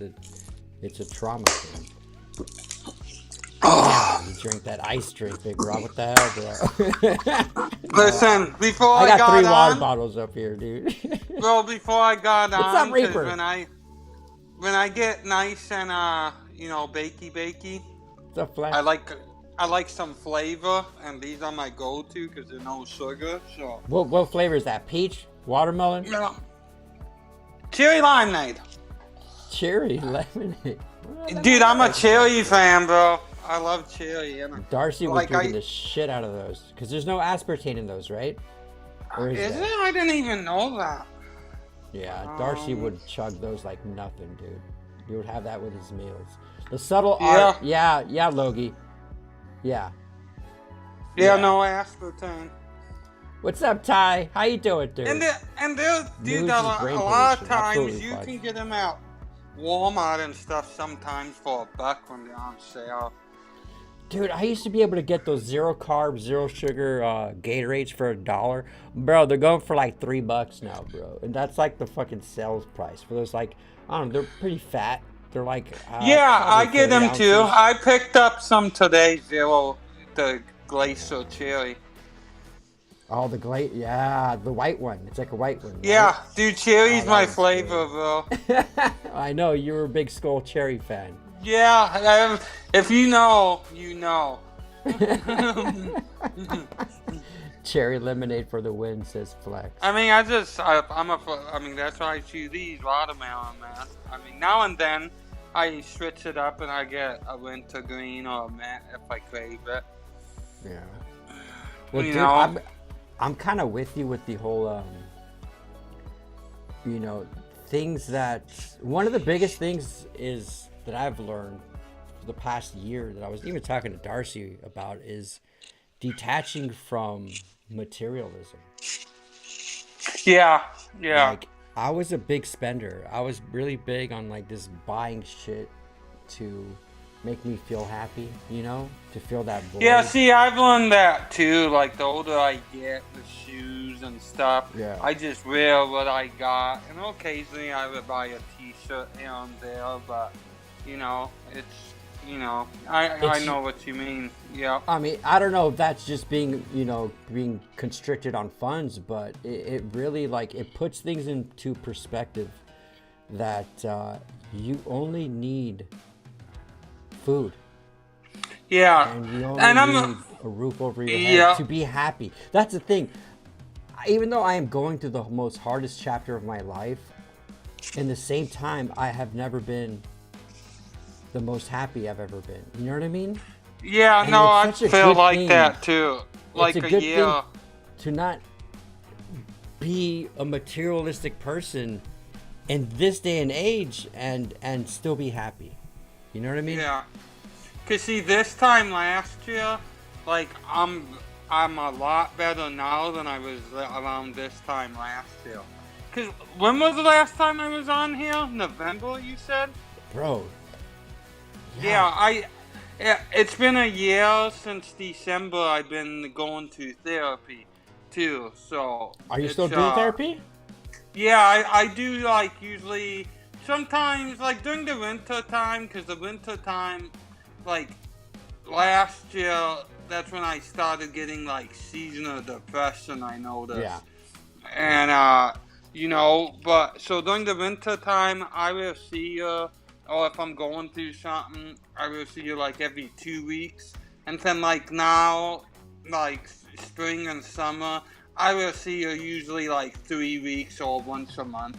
It's a trauma thing. Oh, you drink that ice drink, Big Rob. What the hell, bro? Listen, before I got 3 on, water bottles up here, dude. Well, before I got What's on, up, Reaper? when I get nice and you know, bakey, What's up, Flash? I like some flavor, and these are my go-to because there's no sugar. So What flavor is that? Peach, watermelon, cherry lemonade. cherry, lemonade. Dude, I'm a cherry fan, bro. I love cherry. And Darcy was like drinking the shit out of those because there's no aspartame in those, right? Or is there? it? I didn't even know that. Yeah, Darcy would chug those like nothing, dude. He would have that with his meals. The subtle art. Yeah, Logie. Yeah. Yeah, no aspartame. What's up, Ty? How you doing, dude? And dude, a lot of times you can get them out Walmart and stuff sometimes for $1 when they're on sale. Dude, I used to be able to get those 0 carb, 0 sugar Gatorades for $1. Bro, they're going for like $3 now, bro. And that's like the fucking sales price for those, like, I don't know, they're pretty fat. They're like yeah, I get them ounces. too. I picked up some today, the glacier cherry. Oh, the white one. It's like a white one. Right? Yeah, dude, cherry's my flavor, bro. I know, you were a big Skull Cherry fan. Yeah, if you know, you know. Cherry lemonade for the win, says Flex. I mean, I mean, that's why I choose these watermelon, man. I mean, now and then, I switch it up and I get a wintergreen or a mint if I crave it. Yeah. Well, you dude, know. I'm kind of with you with the whole, you know, things that one of the biggest things is that I've learned for the past year that I was even talking to Darcy about is detaching from materialism. Yeah, yeah. Like, I was a big spender. I was really big on like this buying shit to make me feel happy, you know, to fill that void. Yeah, see, I've learned that too. Like, the older I get with shoes and stuff, Yeah. I just wear what I got. And occasionally I would buy a t-shirt here and there, but, you know, it's, you know, I know what you mean. Yeah. I mean, I don't know if that's just being, you know, being constricted on funds, but it really, like, it puts things into perspective that you only need food. Yeah. And you only And need a roof over your head to be happy. That's the thing. Even though I am going through the most hardest chapter of my life, in the same time, I have never been the most happy I've ever been. You know what I mean? Yeah, And no, I it's such a feel good like thing. that too. Like It's a good year. thing to not be a materialistic person in this day and age and still be happy. You know what I mean? Yeah. Cause see, this time last year, like I'm a lot better now than I was around this time last year. Cause when was the last time I was on here? November, you said? Bro. Yeah, it's been a year since December. I've been going to therapy, too. So. Are you still doing therapy? Yeah, I do, like, usually, sometimes, like, during the winter time, because the winter time, like, last year, that's when I started getting, like, seasonal depression, I noticed. Yeah. And, you know, but, so during the winter time, I will see you, or if I'm going through something, I will see you, like, every 2 weeks. And then, like, now, like, spring and summer, I will see you usually like 3 weeks or once a month,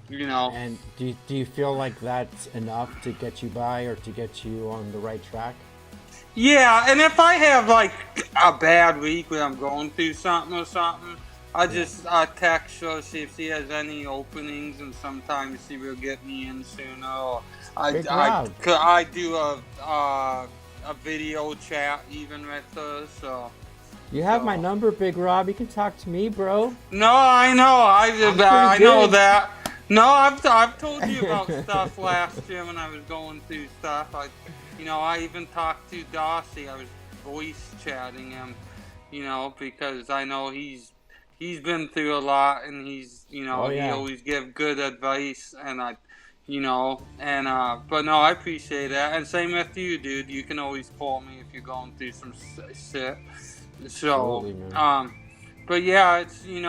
you know. And do you feel like that's enough to get you by or to get you on the right track? Yeah, and if I have like a bad week where I'm going through something or something, I text her, see if she has any openings, and sometimes she will get me in sooner. Or I do a video chat even with her, so. You have my number, Big Rob. You can talk to me, bro. No, I know. I know that. No, I've told you about stuff last year when I was going through stuff. I even talked to Darcy. I was voice chatting him, because I know he's been through a lot, and he's, he always give good advice, and but no, I appreciate that. And same with you, dude. You can always call me if you're going through some shit. So, but yeah, it's, and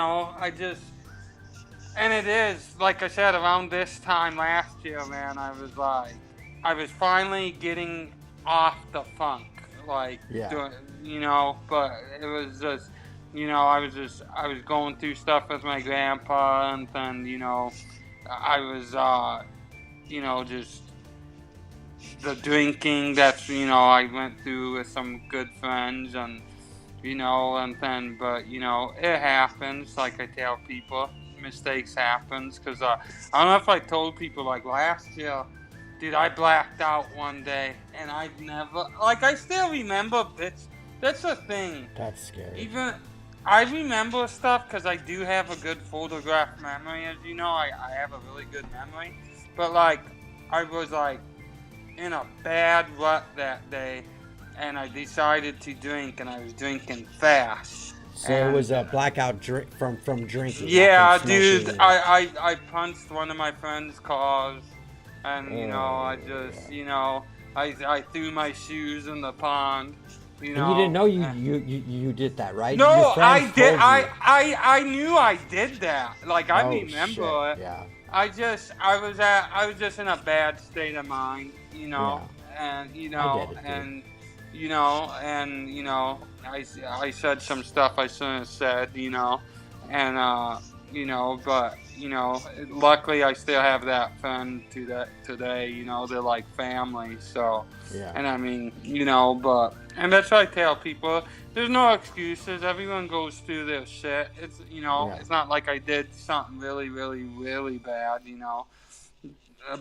it is, like I said, around this time last year, man, I was finally getting off the funk, but it was just, I was going through stuff with my grandpa, and then, I was, just the drinking that, I went through with some good friends, and, and then, but, it happens, like I tell people, mistakes happens, because, I don't know if I told people, like, last year, dude, I blacked out one day, and I've never, like, I still remember bits, that's the thing. That's scary. Even, I remember stuff, because I do have a good photograph memory, as you know, I have a really good memory, but, like, I was, like, in a bad rut that day, and I decided to drink, and I was drinking fast. So it was a blackout from drinking. Yeah, dude. I punched one of my friend's cars, and I just I threw my shoes in the pond. And you didn't know you did that, right? No, I did. I knew I did that. Like, I remember it. Yeah. I was just in a bad state of mind, I said some stuff I shouldn't have said, and you know, but, you know, luckily I still have that friend today, you know, they're like family, so, Yeah. and I mean, you know, but, and that's what I tell people, there's no excuses, everyone goes through their shit, it's, you know, Yeah. it's not like I did something really, really, really bad, you know,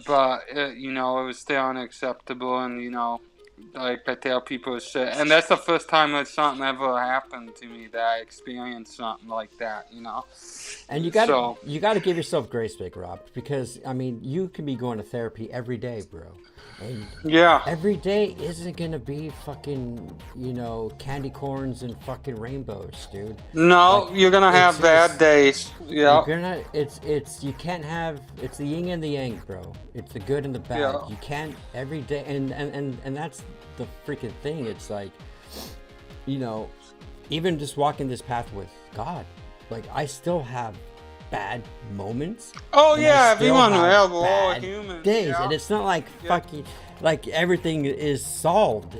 but, you know, it was still unacceptable, and, you know, like I tell people shit, and that's the first time that something ever happened to me that I experienced something like that, you know. And you gotta give yourself grace, Big Rob, because I mean you can be going to therapy every day, bro, and Yeah. every day isn't gonna be fucking candy corns and fucking rainbows, dude. No, Like, you're gonna have bad days. you're Yeah. gonna you can't have it's the yin and the yang, bro. It's the good and the bad. Yeah. You can't every day, and that's the freaking thing. It's like, even just walking this path with God, like I still have bad moments. Oh and yeah, I still everyone have will. We're all bad human. days, Yeah. and it's not like fucking like everything is solved.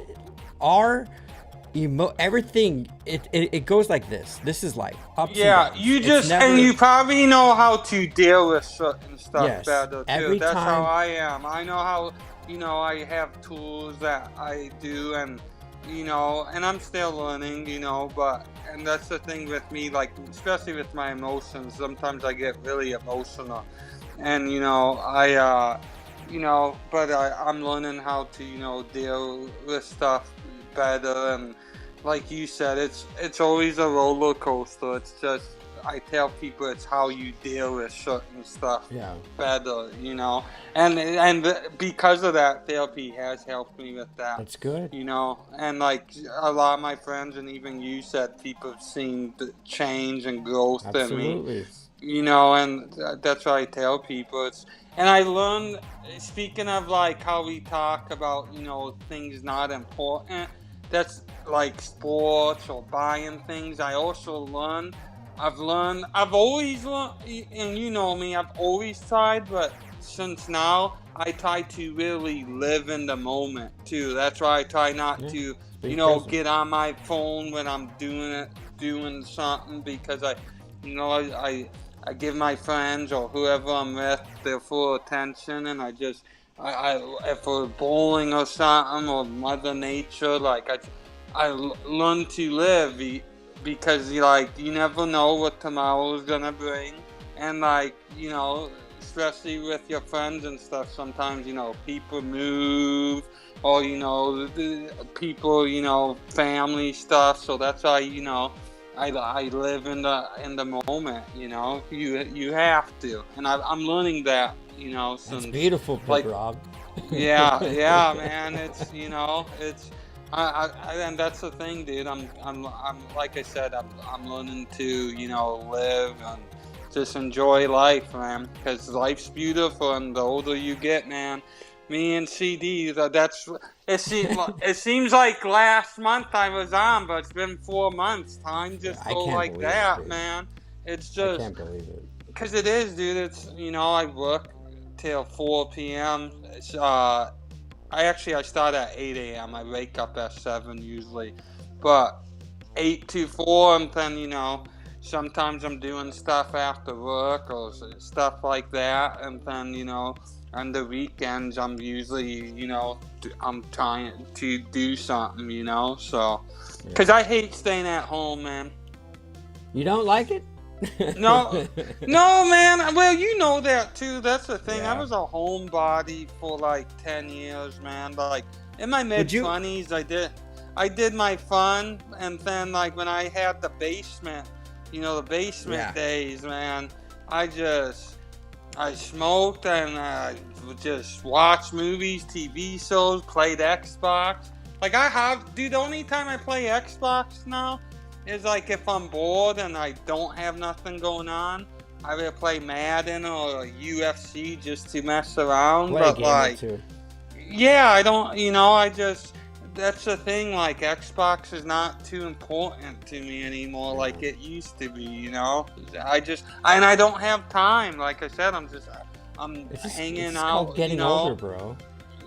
Our everything it goes like this. This is life. Ups Yeah, and downs. you It's just never- and you probably know how to deal with certain stuff Yes, better too. every That's how time- I am. I know how, I have tools that I do, and and I'm still learning, and that's the thing with me, like especially with my emotions. Sometimes I get really emotional, and but I'm learning how to deal with stuff better, and like you said, it's always a roller coaster. It's just, I tell people, it's how you deal with certain stuff better, and because of that, therapy has helped me with that. That's good. And like a lot of my friends and even you said, people have seen the change and growth Absolutely. in me. And that's what I tell people. And I learned, speaking of like how we talk about, things not important, that's like sports or buying things. I've always learned, and you know me, I've always tried, but since now, I try to really live in the moment too. That's why I try not to, present. get on my phone when I'm doing something, because I give my friends or whoever I'm with their full attention, and if we're bowling or something, or Mother Nature, like I learn to live, because you never know what tomorrow is gonna bring, and especially with your friends and stuff, sometimes people move, or the people, family stuff, so that's why I live in the moment. You have to, and I'm learning that. Since It's beautiful, Big Rob. yeah, man. It's and that's the thing, dude. I'm like I said, I'm learning to live and just enjoy life, man. Because life's beautiful, and the older you get, man. Me and CD, it seems like last month I was on, but it's been 4 months. Time just go like that, man. It's just, I can't believe it. because it is, dude. It's I work till 4 p.m. I start at 8 a.m. I wake up at 7 usually, but 8 to 4, and then sometimes I'm doing stuff after work or stuff like that, and then on the weekends I'm usually I'm trying to do something, so because I hate staying at home, man. You don't like it? No, man. Well, you know that too. That's the thing. Yeah. I was a homebody for like 10 years, man. Like in my mid-20s, I did my fun, and then like when I had the basement, the basement days, man, I smoked, and I would just watch movies, TV shows, played Xbox. Like the only time I play Xbox now is like if I'm bored and I don't have nothing going on, I will play Madden or UFC just to mess around. Play but a game like, or two. yeah, I don't, that's the thing, like Xbox is not too important to me anymore like it used to be, I don't have time. Like I said, I'm hanging out, called getting older, bro.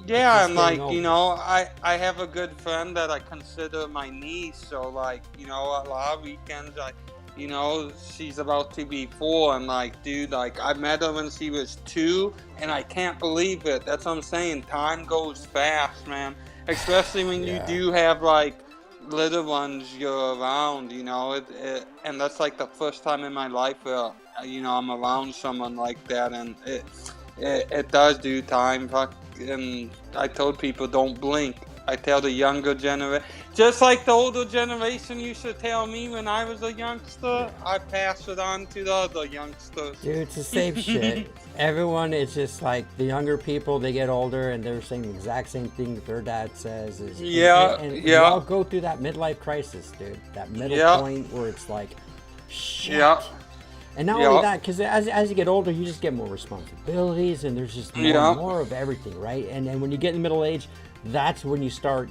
Yeah, and like, I have a good friend that I consider my niece, so like, a lot of weekends You know, she's about to be 4, and like, dude, like I met her when she was 2, and I can't believe it. That's what I'm saying. Time goes fast, man. Especially when you do have like little ones you're around. You know, and that's like the first time in my life where I'm around someone like that, and it does do time. And I told people don't blink. I tell the younger generation, just like the older generation used to tell me when I was a youngster, I pass it on to the other youngsters. Dude, it's the same shit. Everyone is just like the younger people, they get older and they're saying the exact same thing that their dad says. We all go through that midlife crisis, dude. That middle point where it's like, shit. Yeah. And not only that, because as you get older, you just get more responsibilities and there's just more and more of everything, right? And when you get in middle age, that's when you start,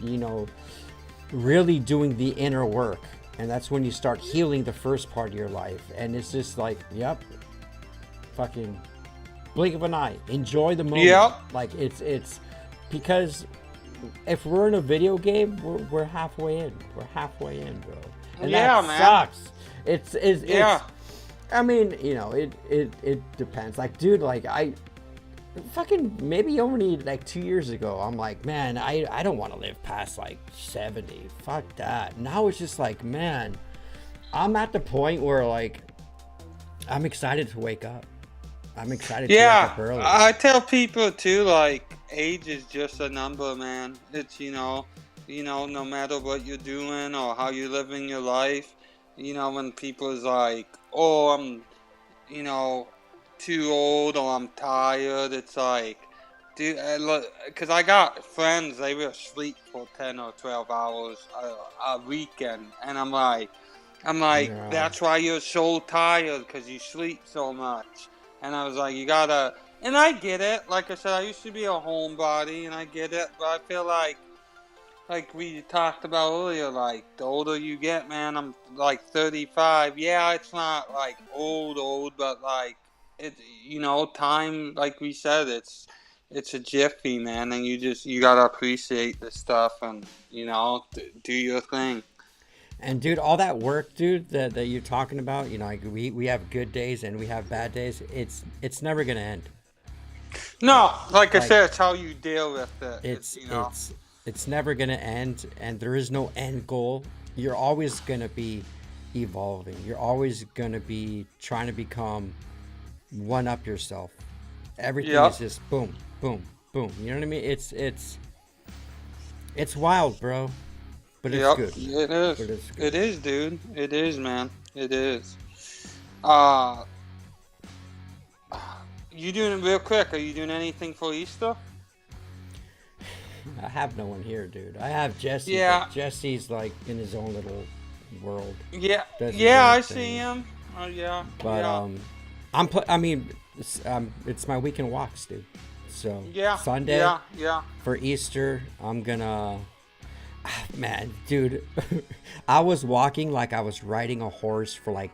really doing the inner work. And that's when you start healing the first part of your life. And it's just like, fucking blink of an eye. Enjoy the moment. Yep. Like, it's because if we're in a video game, we're halfway in. We're halfway in, bro. And that sucks. It's I mean, it depends. Like, dude, like, fucking maybe only like 2 years ago, I'm like, man, I don't want to live past like 70. Fuck that. Now it's just like, man, I'm at the point where like I'm excited to wake up. I'm excited to wake up early. I tell people too, like, age is just a number, man. It's no matter what you're doing or how you're living your life, when people's like, oh, I'm too old or I'm tired, it's like, dude, because I got friends, they will sleep for 10 or 12 hours a weekend, and I'm like, that's why you're so tired, because you sleep so much. And I was like, you gotta, and I get it, like I said, I used to be a homebody, and I get it, but I feel like we talked about earlier, like, the older you get, man, I'm like 35, it's not like old, but like, time, like we said, it's a jiffy, man, and you gotta appreciate the stuff and do your thing. And dude, all that work, dude, that you're talking about, like we have good days and we have bad days. It's never gonna end. No, like I said, it's how you deal with it. It's never gonna end, and there is no end goal. You're always gonna be evolving. You're always gonna be trying to become one up yourself. Everything is just boom, boom, boom. You know what I mean? It's wild, bro. But it's good. It is. But it's good. It is, dude. It is, man. It is. You doing real quick? Are you doing anything for Easter? I have no one here, dude. I have Jesse. Yeah. Jesse's like in his own little world. Yeah. I see him. Oh yeah. But it's my weekend walks, dude. So Sunday for Easter, I'm gonna. Man, dude, I was walking like I was riding a horse for like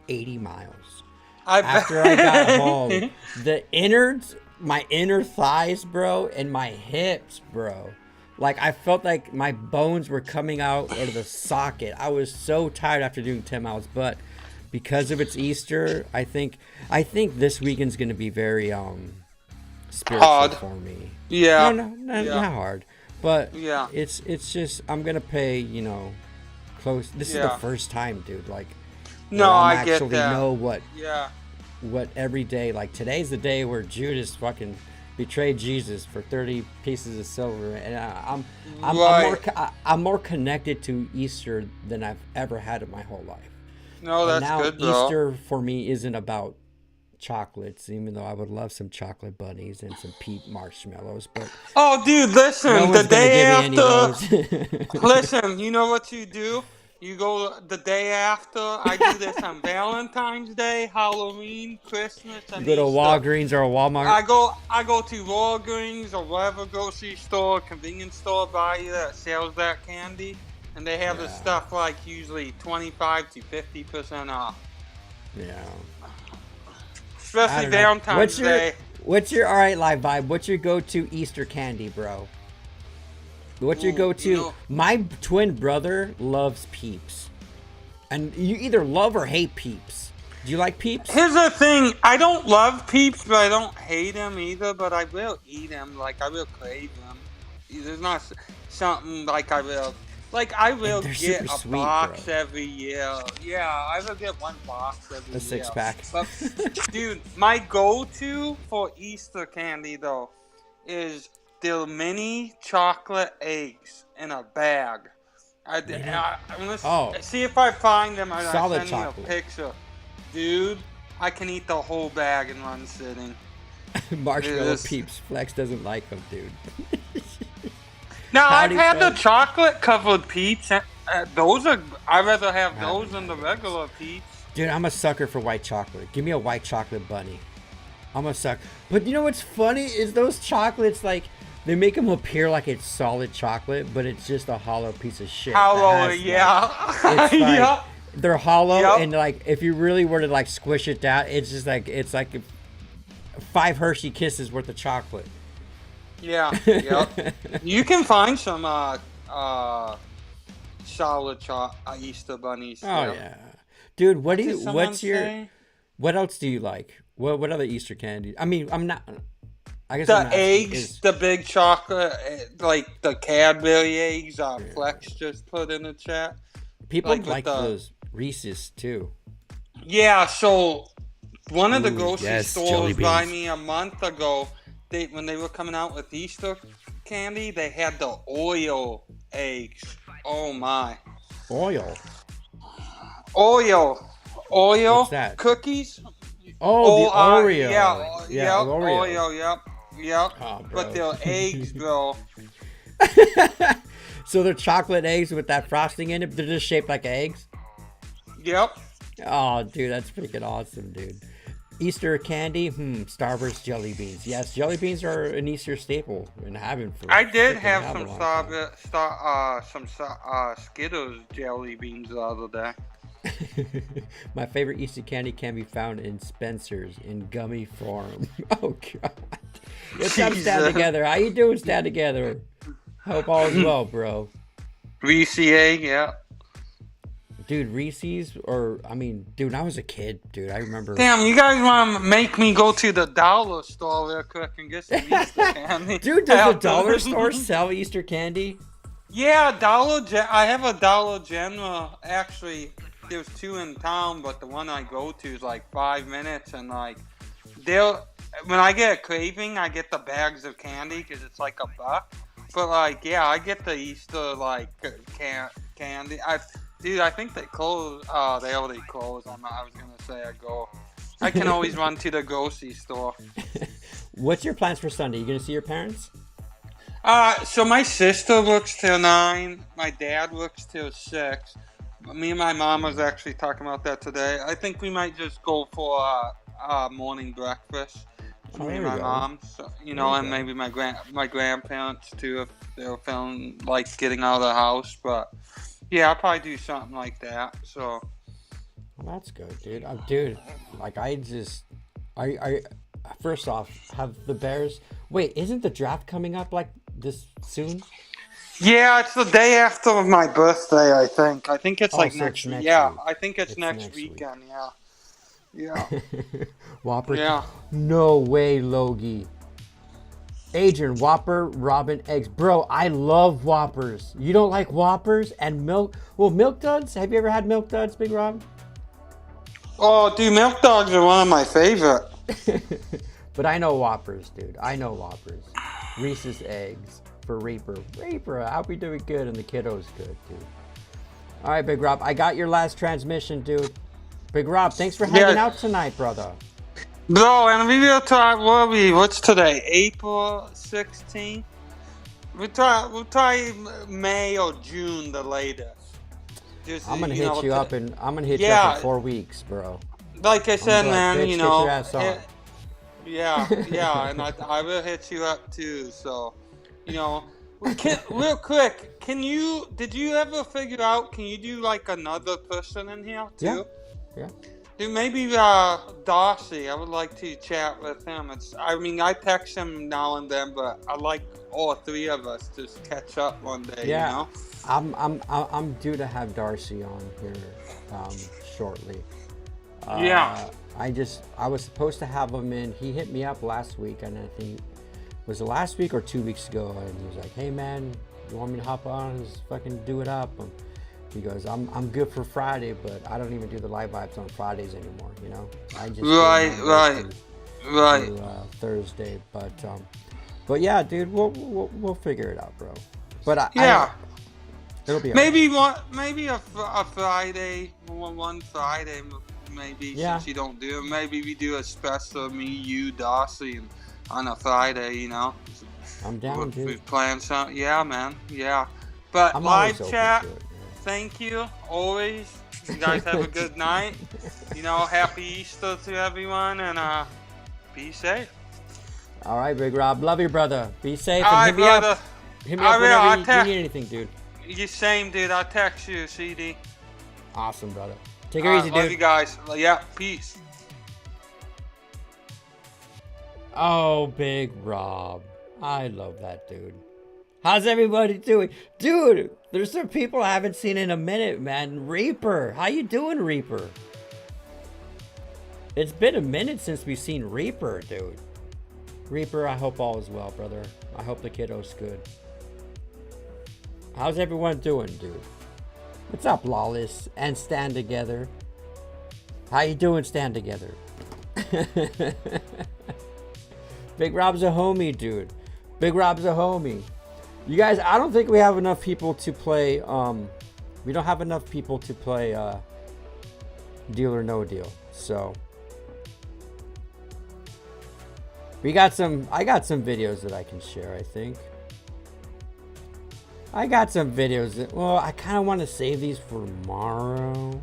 80 miles. After I got home, the innards, my inner thighs, bro, and my hips, bro. Like, I felt like my bones were coming out of the socket. I was so tired after doing 10 miles, but because of it's Easter, I think this weekend's going to be very spiritual for me. Yeah. Not hard. But it's just, I'm going to pay, close. This is the first time, dude. Like, I get that. Know what every day, like today's the day where Judas fucking betrayed Jesus for 30 pieces of silver, and I'm more connected to Easter than I've ever had in my whole life. No, that's now good, bro. Easter for me isn't about chocolates, even though I would love some chocolate bunnies and some peat marshmallows. But dude, listen, the day after. Listen, you know what you do? You go the day after. I do this on Valentine's Day, Halloween, Christmas, and you go to Easter. Walgreens or a Walmart. I go to Walgreens or whatever grocery store, convenience store by you that sells that candy, and they have the stuff like usually 25 to 50% off. Yeah. Especially Valentine's Day. What's your alright live vibe? What's your go-to Easter candy, bro? What's your go-to? My twin brother loves Peeps. And you either love or hate Peeps. Do you like Peeps? Here's the thing. I don't love Peeps, but I don't hate them either. But I will eat them. Like, I will crave them. There's not something like I will. Like, I will get a sweet, box bro. every year. Yeah, I will get one box every year. A 6-pack. But, dude, my go-to for Easter candy, though, is the mini chocolate eggs in a I'm gonna see if I find them. I'm Solid send chocolate. you a picture. Dude, I can eat the whole bag in one sitting. Marshmallow Peeps. Flex doesn't like them, dude. Now, I've Howdy, had the Flex. chocolate covered Peeps. I'd rather have those than the regular Peeps. Dude, I'm a sucker for white chocolate. Give me a white chocolate bunny. I'm a sucker. But you know what's funny is those chocolates, like, they make them appear like it's solid chocolate, but it's just a hollow piece of shit. Hollow, that has, yeah. Like, it's like, Yeah. they're hollow, Yep. and like if you really were to like squish it down, it's just like 5 Hershey Kisses worth of chocolate. Yeah, yep. You can find some solid Easter bunnies. Oh yeah, dude. What do Did you? someone What's your? say? What else do you like? What other Easter candy? I mean, I'm not. I guess I'm The asking eggs, is- the big chocolate, like the Cadbury eggs. Flex just put in the chat. people like like, with the- those Reese's too. Yeah, so one of the Ooh, grocery yes, jelly stores by beans. me a month ago, when they were coming out with Easter candy, they had the Oreo eggs. Oh my. Oil. Oreo What's that? cookies. Oh, the Oreo. Yeah, Oreo. Yep. Oh, bro. But they're eggs, bro. So they're chocolate eggs with that frosting in it. They're just shaped like eggs. Yep. Oh, dude, that's freaking awesome, dude. Easter candy, Starburst jelly beans. Yes, jelly beans are an Easter staple and having for. I did freaking have hell of some a long time. Skittles jelly beans the other day. My favorite Easter candy can be found in Spencer's in gummy form. Oh god. What's up, Stand Jesus. Together? How you doing, Stand Together? Hope all is well, bro. Reese egg, yeah. Dude, Reese's dude, when I was a kid, dude, I remember. Damn, you guys want to make me go to the dollar store real quick and get some Easter candy? Dude, does the dollar store sell Easter candy? Yeah, I have a Dollar General. Actually, there's 2 in town, but the one I go to is like 5 minutes, and like when I get a craving, I get the bags of candy because it's like $1. But like, yeah, I get the Easter like candy. I think they close. They already closed. I was gonna say I can always run to the grocery store. What's your plans for Sunday? You gonna see your parents? So my sister works till 9. My dad works till 6. Me and my mom was actually talking about that today. I think we might just go for morning breakfast. Oh, Me there and we my go. mom, so, There and we go. maybe my grandparents too, if they're feeling like getting out of the house. But yeah, I'll probably do something like that. So Well, that's good, dude. Dude, like I first off, have the Bears. Wait, isn't the draft coming up like this soon? yeah, it's the day after my birthday. I think it's like so next. it's next Yeah, week. I think it's next next week. weekend. Yeah. Yeah. Whopper. Yeah. No way, Logie. Adrian, Whopper, Robin, eggs. Bro, I love Whoppers. You don't like Whoppers and milk? Well, Milk Duds? Have you ever had Milk Duds, Big Rob? Oh, dude, milk dogs are one of my favorite. But I know Whoppers, dude. I know Whoppers. Reese's eggs for Reaper. Reaper, I hope you're doing good and the kiddo's good, dude. All right, Big Rob. I got your last transmission, dude. Big Rob, thanks for hanging out tonight, brother. Bro, and we will talk. What's today? April 16th. We'll try May or June, the latest. Just, I'm gonna hit you up in 4 weeks, bro. Like I said, like, man, bitch, you get know. your ass on. Yeah, and I will hit you up too. So, you know, real quick, did you ever figure out? Can you do like another person in here too? Yeah. Dude, maybe Darcy. I would like to chat with him. I text him now and then, but I like all 3 of us to catch up one day. Yeah. You know. I'm due to have Darcy on here shortly. Yeah. I was supposed to have him in. He hit me up last week, and I think was it last week or 2 weeks ago, and he was like, "Hey man, you want me to hop on? Just fucking do it up." And he goes, "I'm good for Friday, but I don't even do the live vibes on Fridays anymore. You know, I just Right. do, Thursday, but yeah, dude, we'll figure it out, bro. But it'll be maybe a Friday, one Friday, maybe since you don't do it. Maybe we do a special me, you, Darcy, and on a Friday, you know. I'm down, dude. We plan something, yeah, man, yeah. But I'm live always chat, open to it, thank you always. You guys have a good night. You know, happy Easter to everyone, and be safe. All right, Big Rob, love you, brother. Be safe All and right, brother. Hit me up whenever you need anything, dude. You same, dude. I'll text you, CD. Awesome, brother. Take it easy, dude. Love you guys. Yeah, peace. Oh, Big Rob. I love that dude. How's everybody doing? Dude, there's some people I haven't seen in a minute, man. Reaper. How you doing, Reaper? It's been a minute since we've seen Reaper, dude. Reaper, I hope all is well, brother. I hope the kiddo's good. How's everyone doing, dude? What's up, Lawless and Stand Together? How you doing, Stand Together? Big Rob's a homie, dude. Big Rob's a homie. You guys, I don't think we have enough people to play, we don't have enough people to play, Deal or No Deal, so. I got some videos that I can share, I think. I got some videos that, well, I kind of want to save these for tomorrow.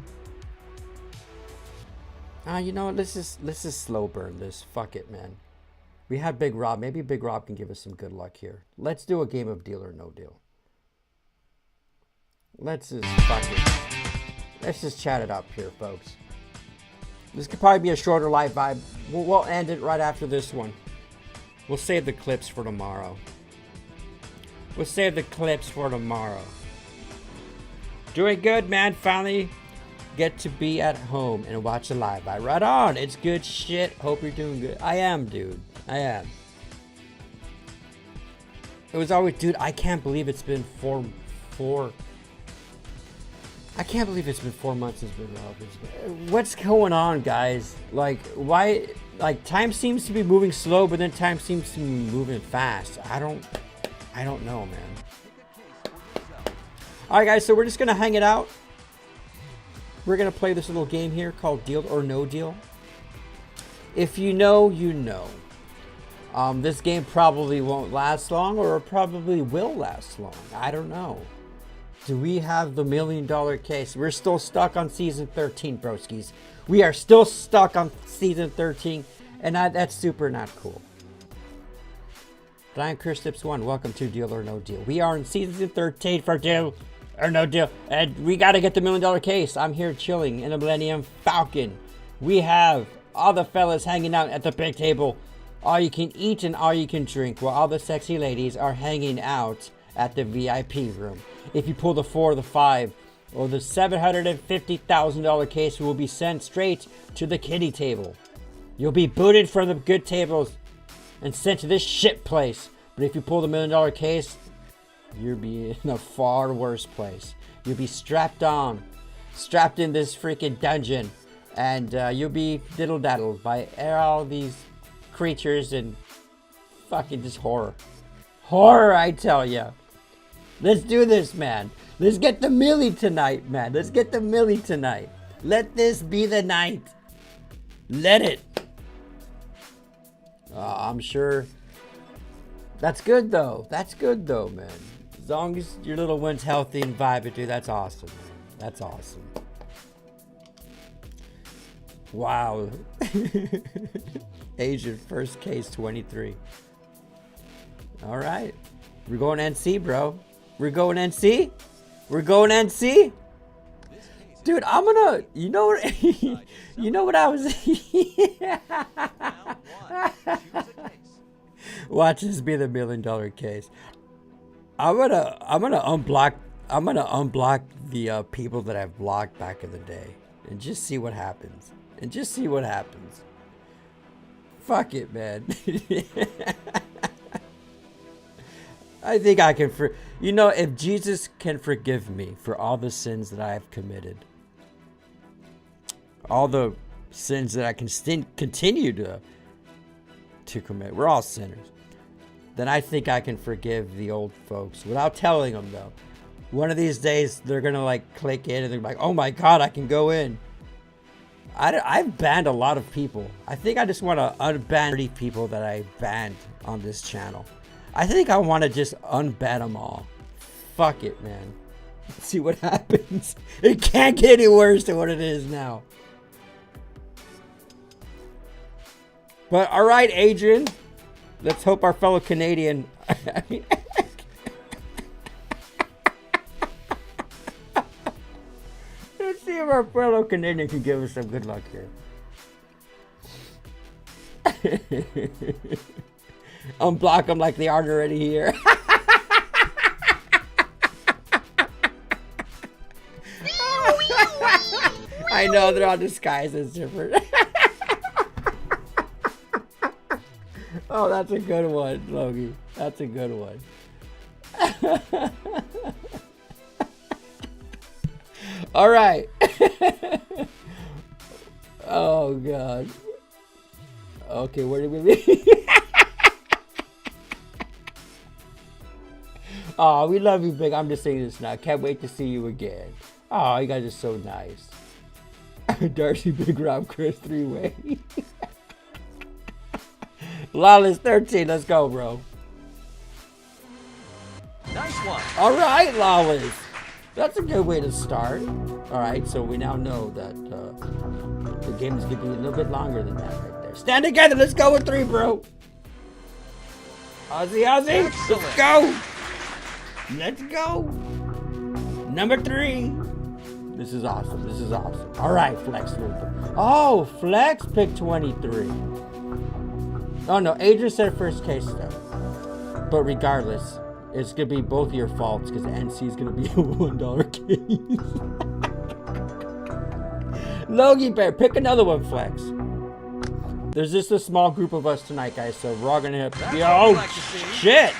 You know what, let's just slow burn this. Fuck it, man. We had Big Rob. Maybe Big Rob can give us some good luck here. Let's do a game of Deal or No Deal. Let's just chat it up here, folks. This could probably be a shorter live vibe. We'll end it right after this one. We'll save the clips for tomorrow. Doing good, man. Finally get to be at home and watch a live vibe. Right on. It's good shit. Hope you're doing good. I am, dude. I am. It was always, dude, I can't believe it's been I can't believe it's been 4 months since Big Rob. What's going on, guys? Like, why? Like, time seems to be moving slow, but then time seems to be moving fast. I don't know, man. All right, guys. So we're just gonna hang it out. We're gonna play this little game here called Deal or No Deal. If you know, you know. This game probably won't last long, or it probably will last long. I don't know. Do we have the $1 million case? We're still stuck on season 13, broskies. We are still stuck on season 13, and that's super not cool. But I'm Chris Tips 1. Welcome to Deal or No Deal. We are in season 13 for Deal or No Deal, and we got to get the $1 million case. I'm here chilling in a Millennium Falcon. We have all the fellas hanging out at the big table. All you can eat and all you can drink, while all the sexy ladies are hanging out at the VIP room. If you pull the 4 or the 5 or the $750,000 case, will be sent straight to the kiddie table. You'll be booted from the good tables and sent to this shit place. But if you pull the $1 million case, you'll be in a far worse place. You'll be strapped in this freaking dungeon, and you'll be diddle-daddled by all these creatures and fucking just horror. Horror, I tell ya. Let's do this, man. Let's get the milli tonight, man. Let's get the milli tonight. Let this be the night. Let it. I'm sure. That's good, though. That's good, though, man. As long as your little one's healthy and vibing, dude, that's awesome. That's awesome. Wow. Asian first case 23. All right. We're going NC, bro. We're going NC? We're going NC? Dude, I'm gonna, you know what I was, watch this be the $1 million case. I'm gonna unblock I'm gonna unblock the people that I've blocked back in the day and just see what happens. Fuck it, man. I think I can if Jesus can forgive me for all the sins that I have committed, all the sins that I can continue to commit, we're all sinners, then I think I can forgive the old folks without telling them, though. One of these days, they're going to, like, click in and they're like, oh my God, I can go in. I've banned a lot of people. I think I just want to unban 30 people that I banned on this channel. I think I want to just unban them all. Fuck it, man. Let's see what happens. It can't get any worse than what it is now. But, all right, Adrian. Let's hope our fellow Canadian... Let's see if our fellow Canadian can give us some good luck here. Unblock them like they aren't already here. I know they're all disguised as different. Oh, that's a good one, Logie. That's a good one. All right. Oh, God. Okay, where did we leave? Oh, we love you, Big. I'm just saying this now. Can't wait to see you again. Oh, you guys are so nice. Darcy, Big Rob, Chris, 3-way. Lawless 13, let's go, bro. Nice one. All right, Lawless. That's a good way to start. All right, so we now know that the game is going to be a little bit longer than that right there. Stand together. Let's go with 3, bro. Ozzy. Excellent. Let's go. Let's go. Number 3. This is awesome. All right, Flex. Oh, Flex picked 23. Oh, no. Adrian said first case, though. But regardless, it's going to be both your faults because NC is going to be a $1 case. Logie Bear, pick another one, Flex. There's just a small group of us tonight, guys, so we're all going to hit. Yo, shit.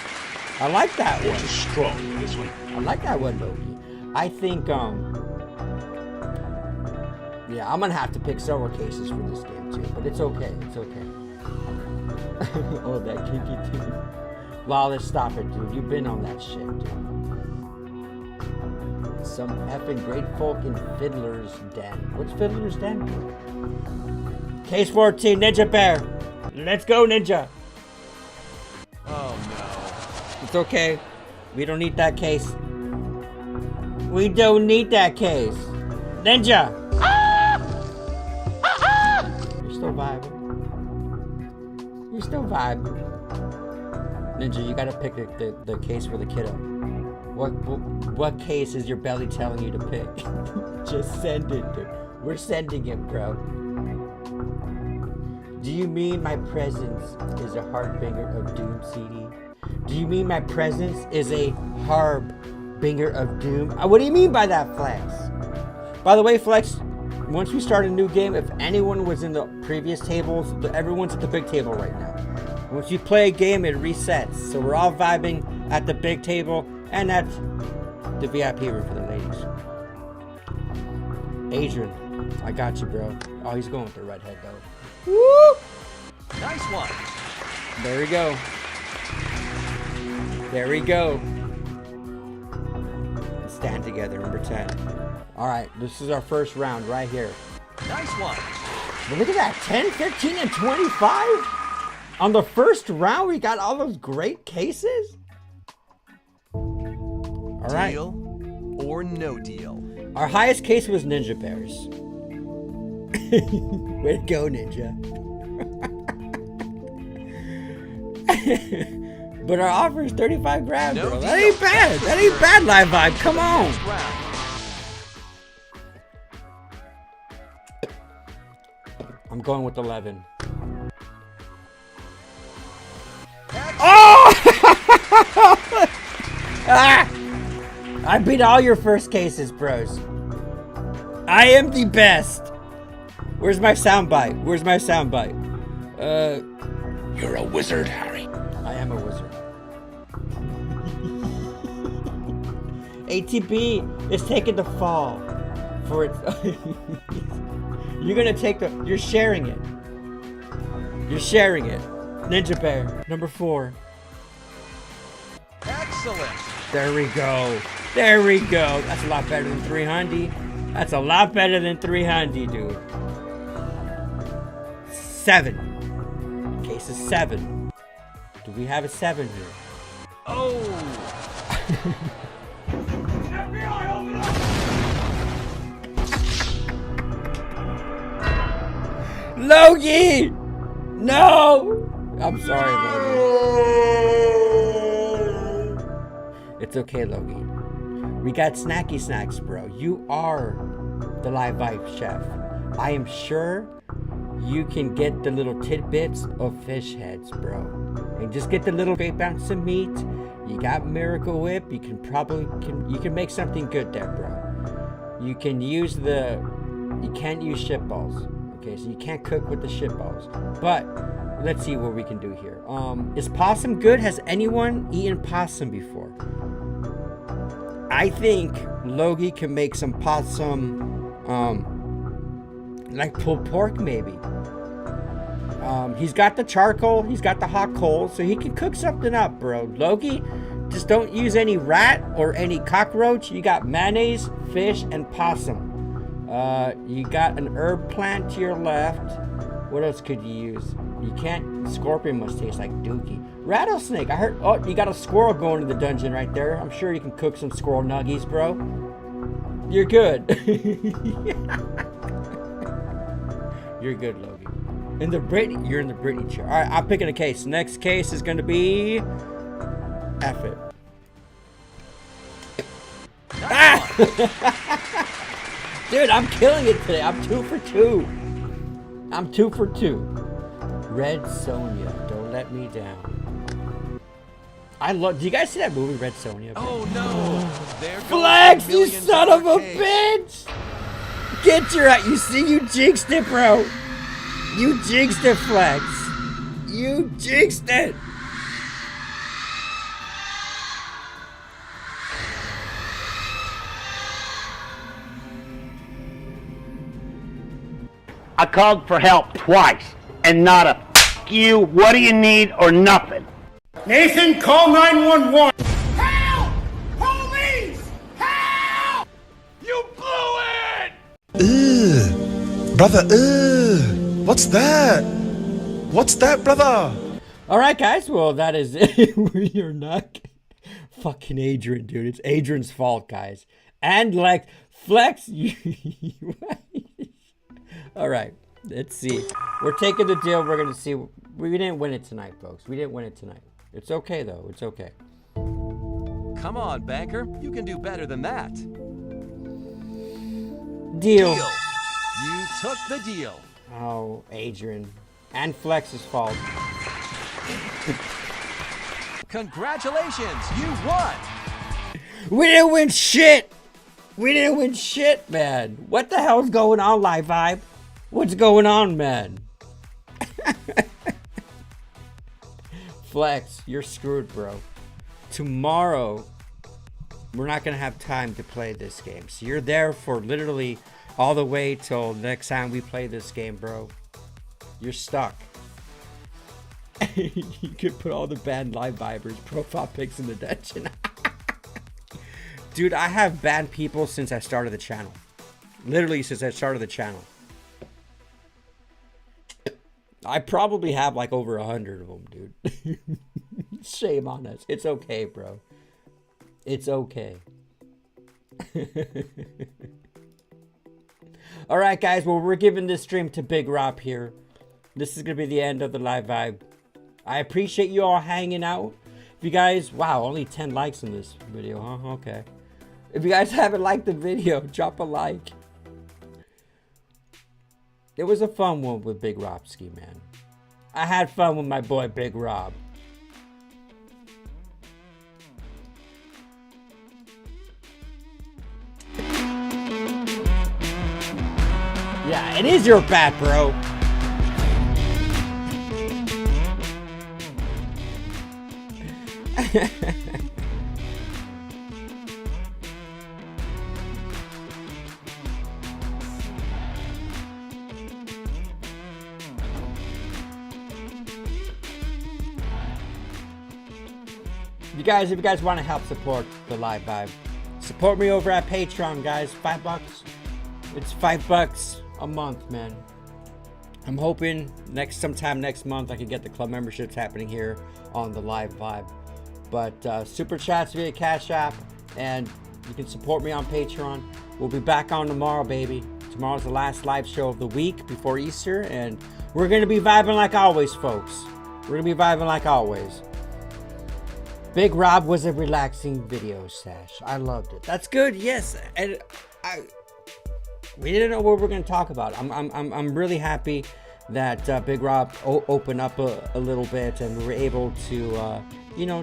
I like that one. Strong this one. I like that one, Logie. I think, yeah, I'm going to have to pick several cases for this game, too. But it's okay. Oh, that kinky too. Lawless, stop it, dude. You've been on that shit, dude. Some effing great folk in Fiddler's Den. What's Fiddler's Den? Case 14, Ninja Bear. Let's go, Ninja. Oh, no. It's okay. We don't need that case. We don't need that case. Ninja. You're still vibing. Ninja, you gotta pick the case for the kiddo. What case is your belly telling you to pick? Just send it. We're sending it, bro. Do you mean my presence is a harbinger of doom, CD? Do you mean my presence is a harbinger of doom? What do you mean by that, Flex? By the way, Flex, once we start a new game, if anyone was in the previous tables, everyone's at the big table right now. Once you play a game, it resets. So we're all vibing at the big table, and that's the VIP room for the ladies. Adrian, I got you, bro. Oh, he's going with the redhead, though. Woo! Nice one. There we go. Stand together, number 10. All right, this is our first round right here. Nice one. But look at that, 10, 15, and 25? On the first round, we got all those great cases? All right. Deal or no deal? Our highest case was Ninja Bears. Way to go, Ninja. But our offer is 35 grand, No bro. deal. That ain't bad. That ain't bad, Live Vibe. Come on. Next round. I'm going with 11. Oh! Ah! I beat all your first cases, bros. I am the best. Where's my soundbite? Where's my soundbite? You're a wizard, Harry. I am a wizard. ATB is taking the fall for its. You're gonna take the. You're sharing it. You're sharing it. Ninja Bear, number 4. Excellent. There we go. There we go. That's a lot better than 300. That's a lot better than 300, dude. 7. Case is 7. Do we have a 7 here? Oh. Logie! No! I'm sorry, Logie. It's okay, Logie. We got snacky snacks, bro. You are the live vibe chef. I am sure you can get the little tidbits of fish heads, bro. And just get the little great ounce of meat. You got Miracle Whip. You can probably you can make something good there, bro. You can use you can't use shit balls. Okay, so you can't cook with the shit balls. But let's see what we can do here. Is possum good? Has anyone eaten possum before? I think Logie can make some possum, like pulled pork maybe. He's got the charcoal, he's got the hot coals, so he can cook something up, bro. Logie, just don't use any rat or any cockroach. You got mayonnaise, fish, and possum. You got an herb plant to your left. What else could you use? You can't. Scorpion must taste like dookie. Rattlesnake. I heard. Oh, you got a squirrel going to the dungeon right there. I'm sure you can cook some squirrel nuggies, bro. You're good. You're good, Logie. In the Britney. You're in the Britney chair. All right, I'm picking a case. Next case is going to be. F it. Dude, I'm killing it today. I'm 2 for 2. I'm 2 for 2. Red Sonja, don't let me down. Do you guys see that movie, Red Sonja? Oh no! There goes Flex, the you son of a $1 million case. bitch! Get your you see, you jinxed it, bro. You jinxed it, Flex. You jinxed it. I called for help twice, and not a f you, what do you need, or nothing. Nathan, call 911. Help! Police! Help! You blew it! Brother, what's that? What's that, brother? All right, guys. Well, that is it. We are not fucking Adrian, dude. It's Adrian's fault, guys. And like Flex, all right. Let's see. We're taking the deal. We're gonna see. We didn't win it tonight, folks. We didn't win it tonight. It's okay though. It's okay. Come on, banker. You can do better than that. Deal. You took the deal. Oh, Adrian. And Flex's fault. Congratulations, you won. We didn't win shit. We didn't win shit, man. What the hell's going on, Live Vibe? What's going on, man? Flex, you're screwed, bro. Tomorrow, we're not going to have time to play this game. So you're there for literally all the way till next time we play this game, bro. You're stuck. You could put all the banned Live Vibers profile pics in the dungeon. Dude, I have banned people since I started the channel. Literally since I started the channel. I probably have like over 100 of them, dude. Shame on us. It's okay, bro. It's okay. All right, guys. Well, we're giving this stream to Big Rob here. This is going to be the end of the Live Vibe. I appreciate you all hanging out. If you guys... Wow, only 10 likes in this video, huh? Okay. If you guys haven't liked the video, drop a like. It was a fun one with Big Robski, man. I had fun with my boy Big Rob. Yeah, it is your bat, bro. If you guys want to help support the live vibe, support me over at Patreon, guys. $5. It's $5 a month, man. I'm hoping sometime next month I can get the club memberships happening here on the live vibe. But super chats via Cash App, and you can support me on Patreon. We'll be back on tomorrow, baby. Tomorrow's the last live show of the week before Easter, and we're gonna be vibing like always, folks. We're gonna be vibing like always. Big Rob was a relaxing video sesh. I loved it. That's good, yes. And we didn't know what we were going to talk about. I'm really happy that Big Rob opened up a little bit, and we were able to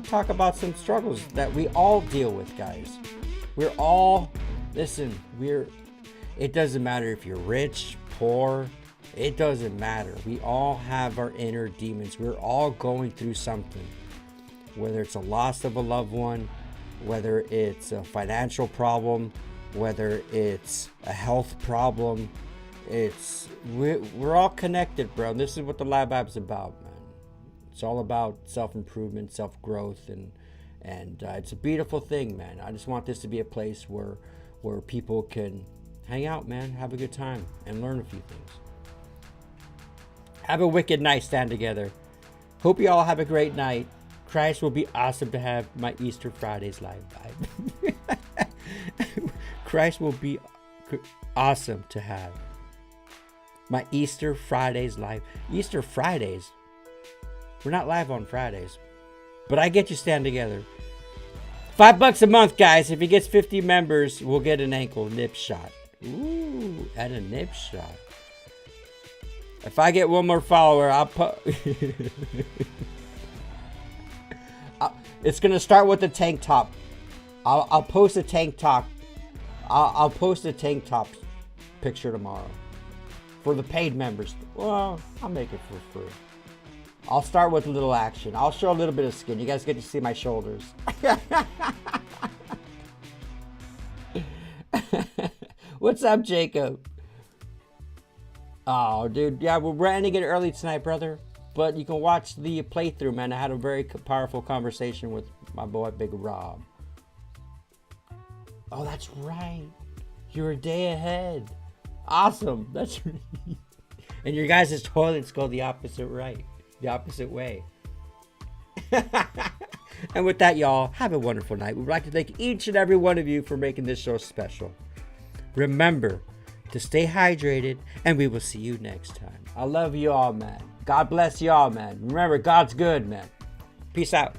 talk about some struggles that we all deal with, guys. We're all it doesn't matter if you're rich, poor, it doesn't matter. We all have our inner demons. We're all going through something. Whether it's a loss of a loved one, whether it's a financial problem, whether it's a health problem, we're all connected, bro. And this is what the Live Vibe's about, man. It's all about self-improvement, self-growth, and it's a beautiful thing, man. I just want this to be a place where people can hang out, man, have a good time, and learn a few things. Have a wicked night, stand together. Hope you all have a great night. Christ will be awesome to have my Easter Fridays live vibe. Christ will be awesome to have my Easter Fridays live. Easter Fridays? We're not live on Fridays. But I get you stand together. $5 a month, guys. If he gets 50 members, we'll get an ankle nip shot. Ooh, and a nip shot. If I get one more follower, I'll put... It's gonna start with the tank top. I'll post a tank top. I'll post a tank top picture tomorrow for the paid members. Well, I'll make it for free. I'll start with a little action. I'll show a little bit of skin. You guys get to see my shoulders. What's up, Jacob? Oh, dude. Yeah, we're ending it early tonight, brother. But you can watch the playthrough, man. I had a very powerful conversation with my boy, Big Rob. Oh, that's right. You're a day ahead. Awesome. That's right. And your guys' toilets go the opposite way. And with that, y'all, have a wonderful night. We'd like to thank each and every one of you for making this show special. Remember to stay hydrated, and we will see you next time. I love you all, man. God bless you all, man. Remember, God's good, man. Peace out.